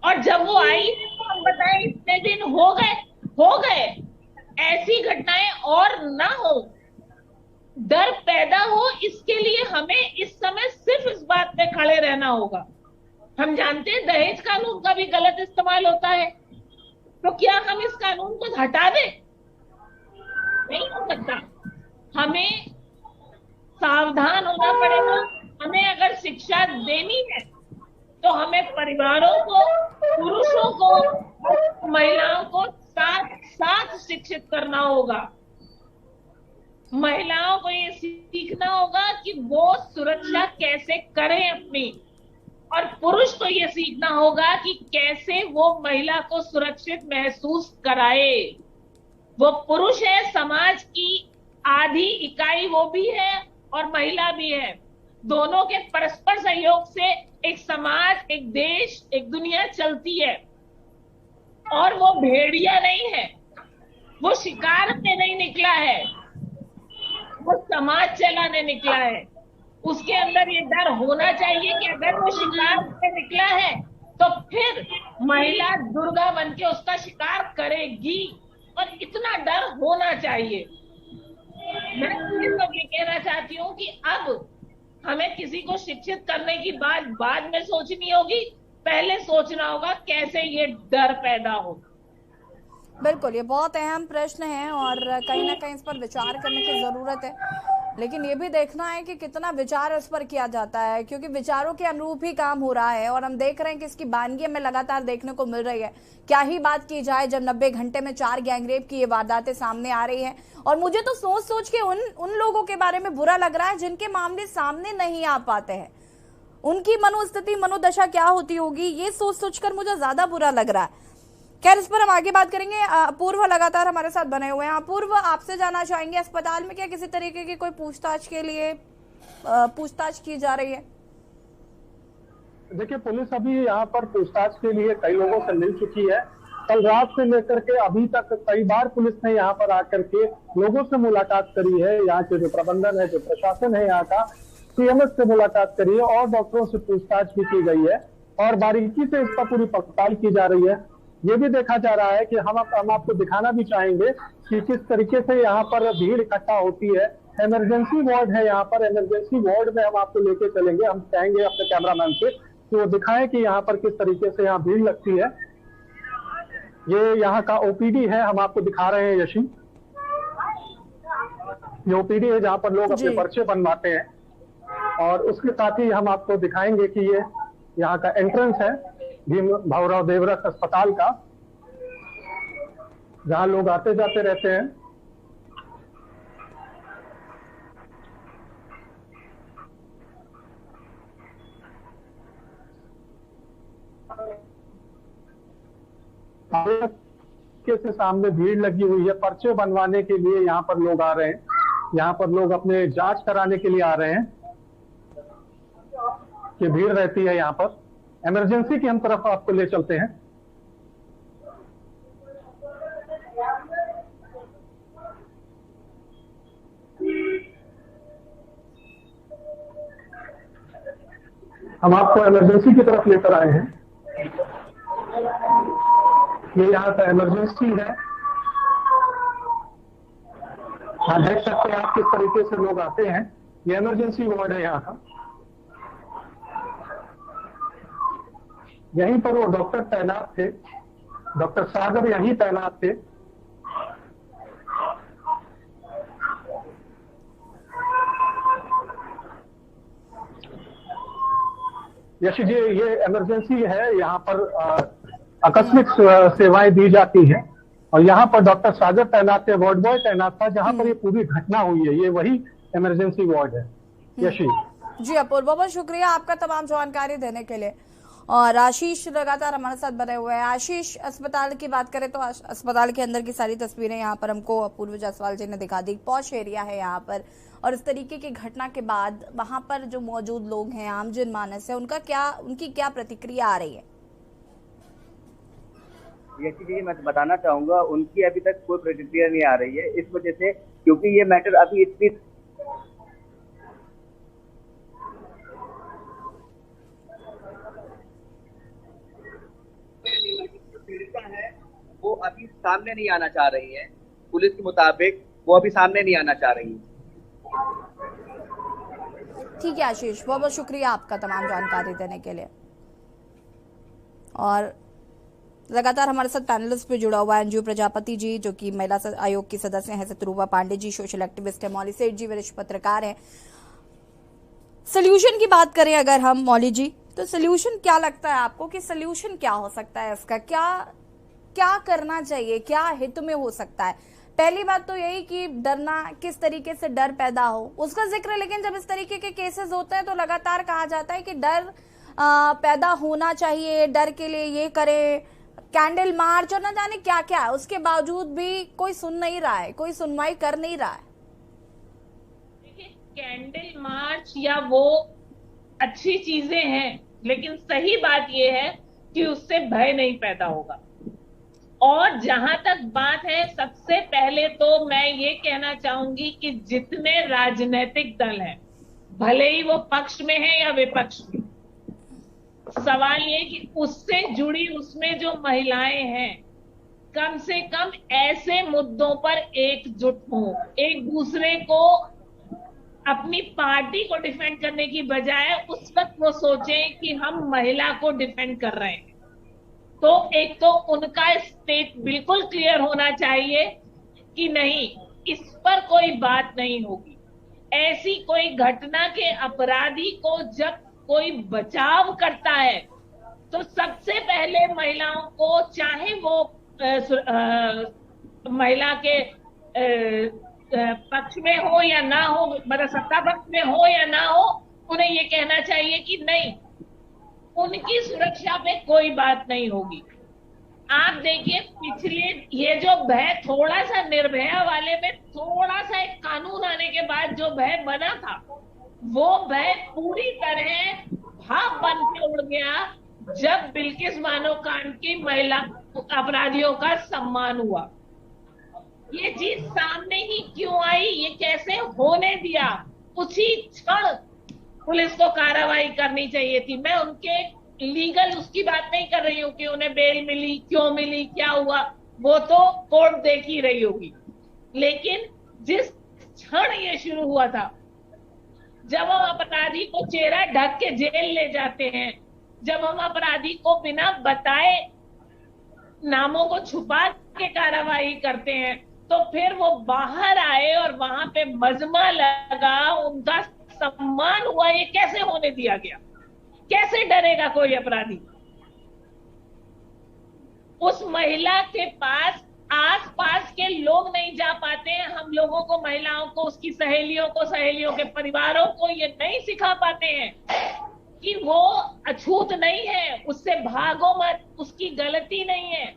और जब वो आई तो हम बताएं इतने दिन हो गए, ऐसी घटनाएं और ना हो, डर पैदा हो, इसके लिए हमें इस समय सिर्फ इस बात पे खड़े रहना होगा। हम जानते हैं दहेज कानून का भी गलत इस्तेमाल होता है, तो क्या हम इस कानून को हटा दें? नहीं हो सकता। हमें सावधान होना पड़ेगा। हमें अगर शिक्षा देनी है तो हमें परिवारों को, पुरुषों को, महिलाओं को साथ साथ शिक्षित करना होगा। महिलाओं को ये सीखना होगा कि वो सुरक्षा कैसे करें अपनी, और पुरुष को ये सीखना होगा कि कैसे वो महिला को सुरक्षित महसूस कराए। वो पुरुष है, समाज की आधी इकाई वो भी है और महिला भी है। दोनों के परस्पर सहयोग से एक समाज, एक देश, एक दुनिया चलती है। और वो भेड़िया नहीं है, वो शिकार में नहीं निकला है, वो समाज चलाने निकला है। उसके अंदर ये डर होना चाहिए कि अगर वो शिकार से निकला है तो फिर महिला दुर्गा बन के उसका शिकार करेगी, और इतना डर होना चाहिए। मैं तो ये कहना चाहती हूँ कि अब हमें किसी को शिक्षित करने की बात बाद में सोचनी होगी, पहले सोचना होगा कैसे ये डर पैदा हो। बिल्कुल, ये बहुत अहम प्रश्न है और कहीं ना कहीं इस पर विचार करने की जरूरत है। लेकिन ये भी देखना है कि कितना विचार इस पर किया जाता है, क्योंकि विचारों के अनुरूप ही काम हो रहा है। और हम देख रहे हैं कि इसकी बानगी हमें लगातार देखने को मिल रही है। क्या ही बात की जाए जब 90 घंटे में 4 गैंगरेप की ये वारदातें सामने आ रही हैं। और मुझे तो सोच सोच के उन लोगों के बारे में बुरा लग रहा है जिनके मामले सामने नहीं आ पाते हैं। उनकी मनोस्थिति, मनोदशा क्या होती होगी, ये सोच सोचकर मुझे ज्यादा बुरा लग रहा है। खैर, इस पर हम आगे बात करेंगे। अपूर्व लगातार हमारे साथ बने हुए हैं। अपूर्व, आपसे जानना चाहेंगे, अस्पताल में क्या किसी तरीके की कोई पूछताछ के लिए पूछताछ की जा रही है? देखिए, पुलिस अभी यहाँ पर पूछताछ के लिए कई लोगों से मिल चुकी है। कल रात से लेकर के अभी तक कई बार पुलिस ने यहाँ पर आकर के लोगों से मुलाकात करी है। यहाँ के जो प्रबंधन है, जो प्रशासन है यहाँ का, सीएमएस से मुलाकात करी है और डॉक्टरों से पूछताछ भी की गई है और बारीकी से इसका पूरी पड़ताल की जा रही है। ये भी देखा जा रहा है कि हम आपको दिखाना भी चाहेंगे कि किस तरीके से यहाँ पर भीड़ इकट्ठा होती है। इमरजेंसी वार्ड है यहाँ पर, इमरजेंसी वार्ड में हम आपको लेके चलेंगे। हम चाहेंगे अपने कैमरामैन से कि वो दिखाएं कि यहाँ पर किस तरीके से यहाँ भीड़ लगती है। ये यहाँ का ओपीडी है, हम आपको दिखा रहे हैं यशी। ये ओपीडी है जहाँ पर लोग अपने पर्चे बनवाते हैं, और उसके साथ ही हम आपको दिखाएंगे कि ये यहाँ का एंट्रेंस है भीम भाऊराव देवरस अस्पताल का, जहाँ लोग आते जाते रहते हैं। के सामने भीड़ लगी हुई है, पर्चे बनवाने के लिए यहाँ पर लोग आ रहे हैं। यहाँ पर लोग अपने जांच कराने के लिए आ रहे हैं कि भीड़ रहती है यहाँ पर। इमरजेंसी की हम तरफ आपको ले चलते हैं। हम आपको इमरजेंसी की तरफ लेकर आए हैं। ये यहाँ का इमरजेंसी है। हाँ, देख सकते हैं आप किस तरीके से लोग आते हैं। ये इमरजेंसी वार्ड है यहाँ का। यहीं पर वो डॉक्टर तैनात थे, डॉक्टर सागर यहीं तैनात थे। यश जी, ये इमरजेंसी है, यहाँ पर आकस्मिक सेवाएं दी जाती है। और यहाँ पर डॉक्टर सागर तैनात थे, वार्ड बॉय तैनात था, जहाँ पर ये पूरी घटना हुई है। ये वही इमरजेंसी वार्ड है। यशी जी अपूर्व, बहुत शुक्रिया आपका तमाम जानकारी देने के लिए। और आशीष लगातार हमारे साथ बने हुए हैं। आशीष, अस्पताल की बात करें तो अस्पताल के अंदर की सारी तस्वीरें यहाँ पर हमको अपूर्व जायसवाल जी ने दिखा दी। पॉश एरिया है यहाँ पर, और इस तरीके की घटना के बाद वहां पर जो मौजूद लोग हैं, आम जनमानस है, उनकी क्या प्रतिक्रिया आ रही है? ये चीज मैं बताना चाहूंगा, उनकी अभी तक कोई प्रतिक्रिया नहीं आ रही है, इस वजह से क्योंकि ये मैटर अभी इतनी पीड़िता है वो अभी सामने नहीं आना चाह रही है। पुलिस के मुताबिक वो अभी सामने नहीं आना चाह रही है। ठीक है आशीष, बहुत बहुत शुक्रिया आपका तमाम जानकारी देने के लिए। और लगातार हमारे साथ पैनलिस्ट पे जुड़ा हुआ है अंजू प्रजापति जी, जो कि महिला आयोग की सदस्य हैं, शत्रुवा पांडे जी सोशल एक्टिविस्ट है, मौली सेठ जी वरिष्ठ पत्रकार हैं। सोल्यूशन की बात करें अगर हम मौली जी, तो सोल्यूशन क्या लगता है आपको कि सोल्यूशन क्या हो सकता है इसका? क्या करना चाहिए, क्या हित में हो सकता है? पहली बात तो यही कि डरना, किस तरीके से डर पैदा हो उसका जिक्र, लेकिन जब इस तरीके के केसेस होते हैं तो लगातार कहा जाता है कि डर पैदा होना चाहिए, डर के लिए ये करें, कैंडल मार्च और ना जाने क्या क्या है, उसके बावजूद भी कोई सुन नहीं रहा है, कोई सुनवाई कर नहीं रहा है। देखिए, कैंडल मार्च या वो अच्छी चीजें हैं, लेकिन सही बात यह है कि उससे भय नहीं पैदा होगा। और जहां तक बात है, सबसे पहले तो मैं ये कहना चाहूंगी कि जितने राजनीतिक दल हैं, भले ही वो पक्ष में है या विपक्ष में, सवाल ये कि उससे जुड़ी उसमें जो महिलाएं हैं, कम से कम ऐसे मुद्दों पर एकजुट हों, एक दूसरे को, अपनी पार्टी को डिफेंड करने की बजाय उस वक्त वो सोचें कि हम महिला को डिफेंड कर रहे हैं। तो एक तो उनका स्टेट बिल्कुल क्लियर होना चाहिए कि नहीं, इस पर कोई बात नहीं होगी। ऐसी कोई घटना के अपराधी को जब कोई बचाव करता है तो सबसे पहले महिलाओं को, चाहे वो महिला के पक्ष में हो या ना हो, मतलब सत्ता पक्ष में हो या ना हो, उन्हें ये कहना चाहिए कि नहीं, उनकी सुरक्षा पे कोई बात नहीं होगी। आप देखिए, पिछले ये जो भय, थोड़ा सा निर्भया वाले में थोड़ा सा एक कानून आने के बाद जो भय बना था, वो भय पूरी तरह भाप बन के उड़ गया जब बिल्किस बानो कांड की महिला अपराधियों का सम्मान हुआ। ये चीज सामने ही क्यों आई, ये कैसे होने दिया? उसी क्षण पुलिस को कार्रवाई करनी चाहिए थी। मैं उनके लीगल उसकी बात नहीं कर रही हूँ कि उन्हें बेल मिली, क्यों मिली, क्या हुआ, वो तो कोर्ट देख ही रही होगी। लेकिन जिस क्षण ये शुरू हुआ था, जब हम अपराधी को चेहरा ढक के जेल ले जाते हैं, जब हम अपराधी को बिना बताए नामों को छुपा के कार्रवाई करते हैं, तो फिर वो बाहर आए और वहां पे मजमा लगा, उनका सम्मान हुआ, ये कैसे होने दिया गया? कैसे डरेगा कोई अपराधी? उस महिला के पास आस पास के लोग नहीं जा पाते हैं। हम लोगों को, महिलाओं को, उसकी सहेलियों को, सहेलियों के परिवारों को ये नहीं सिखा पाते हैं कि वो अछूत नहीं है, उससे भागो मत, उसकी गलती नहीं है।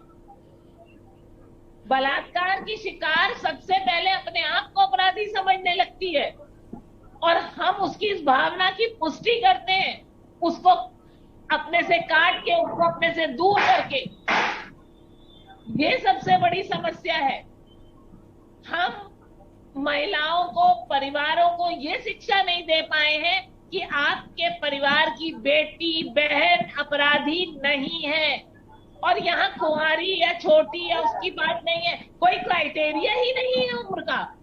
बलात्कार की शिकार सबसे पहले अपने आप को अपराधी समझने लगती है, और हम उसकी इस भावना की पुष्टि करते हैं, उसको अपने से काट के, उसको अपने से दूर करके। ये सबसे बड़ी समस्या है। हम महिलाओं को, परिवारों को ये शिक्षा नहीं दे पाए हैं कि आपके परिवार की बेटी, बहन अपराधी नहीं है। और यहाँ कुंवारी या छोटी या उसकी बात नहीं है, कोई क्राइटेरिया ही नहीं है उम्र का।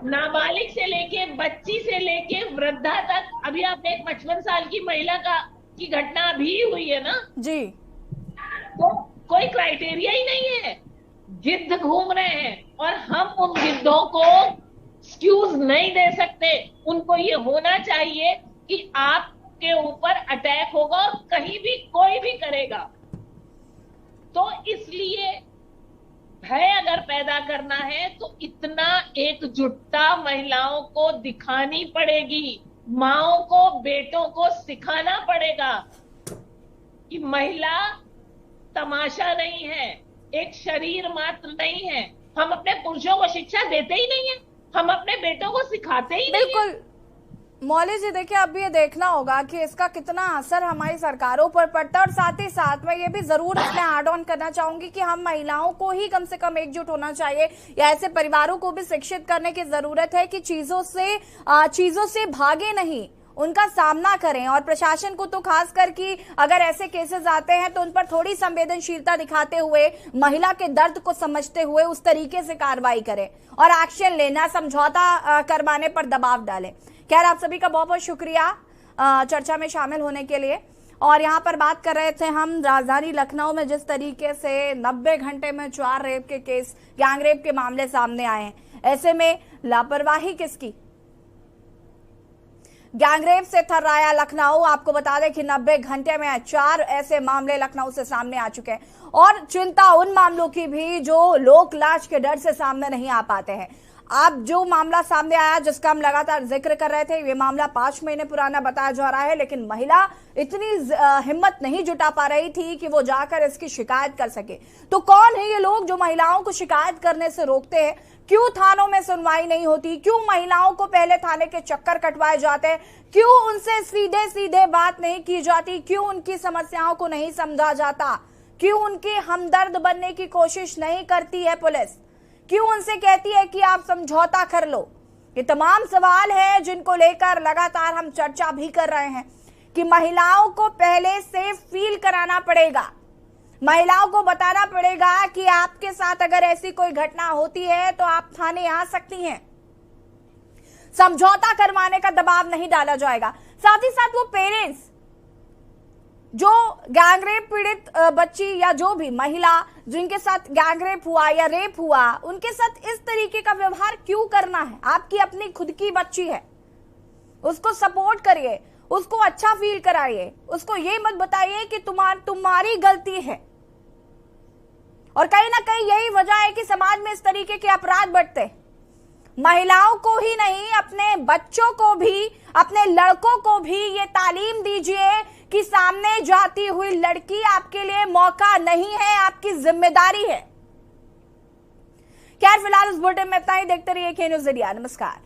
नाबालिग से लेके, बच्ची से लेके वृद्धा तक। अभी आप एक 55 साल की महिला की घटना अभी हुई है ना जी, तो कोई क्राइटेरिया ही नहीं है, गिद्ध घूम रहे हैं, और हम उन गिद्धों को एक्सक्यूज नहीं दे सकते। उनको ये होना चाहिए कि आपके ऊपर अटैक होगा और कहीं भी कोई भी करेगा। तो इसलिए भय अगर पैदा करना है तो इतना एकजुटता महिलाओं को दिखानी पड़ेगी, माओं को, बेटों को सिखाना पड़ेगा कि महिला तमाशा नहीं है, एक शरीर मात्र नहीं है। हम अपने पुरुषों को शिक्षा देते ही नहीं है, हम अपने बेटों को सिखाते ही नहीं है। बिल्कुल मौली जी, देखिए अब ये देखना होगा कि इसका कितना असर हमारी सरकारों पर पड़ता है, और साथ ही साथ मैं ये भी जरूर इसमें ऐड ऑन करना चाहूंगी कि हम महिलाओं को ही कम से कम एकजुट होना चाहिए, या ऐसे परिवारों को भी शिक्षित करने की जरूरत है कि चीजों से भागे नहीं, उनका सामना करें। और प्रशासन को तो खास कर कि अगर ऐसे केसेस आते हैं तो उन पर थोड़ी संवेदनशीलता दिखाते हुए, महिला के दर्द को समझते हुए उस तरीके से कार्रवाई करें और एक्शन लेना, समझौता करवाने पर दबाव डालें। खैर, आप सभी का बहुत बहुत शुक्रिया चर्चा में शामिल होने के लिए। और यहाँ पर बात कर रहे थे हम राजधानी लखनऊ में जिस तरीके से 90 घंटे में 4 रेप के केस, गैंग रेप के मामले सामने आए हैं, ऐसे में लापरवाही किसकी? गैंगरेप से थर्राया लखनऊ। आपको बता दें कि 90 घंटे में 4 ऐसे मामले लखनऊ से सामने आ चुके हैं, और चिंता उन मामलों की भी जो लोक लाज के डर से सामने नहीं आ पाते हैं। अब जो मामला सामने आया, जिसका हम लगातार जिक्र कर रहे थे, ये मामला 5 महीने पुराना बताया जा रहा है, लेकिन महिला इतनी हिम्मत नहीं जुटा पा रही थी कि वो जाकर इसकी शिकायत कर सके। तो कौन है ये लोग जो महिलाओं को शिकायत करने से रोकते हैं? क्यों थानों में सुनवाई नहीं होती? क्यों महिलाओं को पहले थाने के चक्कर कटवाए जाते हैं? क्यों उनसे सीधे सीधे बात नहीं की जाती? क्यों उनकी समस्याओं को नहीं समझा जाता? क्यों उनकी हमदर्द बनने की कोशिश नहीं करती है पुलिस? क्यों उनसे कहती है कि आप समझौता कर लो? ये तमाम सवाल हैं जिनको लेकर लगातार हम चर्चा भी कर रहे हैं कि महिलाओं को पहले से फील कराना पड़ेगा, महिलाओं को बताना पड़ेगा कि आपके साथ अगर ऐसी कोई घटना होती है तो आप थाने आ सकती हैं। समझौता करवाने का दबाव नहीं डाला जाएगा। साथ ही साथ वो पेरेंट्स जो गैंगरेप पीड़ित बच्ची या जो भी महिला जिनके साथ गैंगरेप हुआ या रेप हुआ, उनके साथ इस तरीके का व्यवहार क्यों करना है? आपकी अपनी खुद की बच्ची है, उसको सपोर्ट करिए, उसको अच्छा फील कराइए, उसको ये मत बताइए कि तुम्हारी गलती है। और कहीं ना कहीं यही वजह है कि समाज में इस तरीके के अपराध बढ़ते। महिलाओं को ही नहीं, अपने बच्चों को भी, अपने लड़कों को भी ये तालीम दीजिए कि सामने जाती हुई लड़की आपके लिए मौका नहीं है, आपकी जिम्मेदारी है। खैर, फिलहाल इस बुलेटिन में इतना ही। देखते रहिए के न्यूज़ इंडिया। नमस्कार।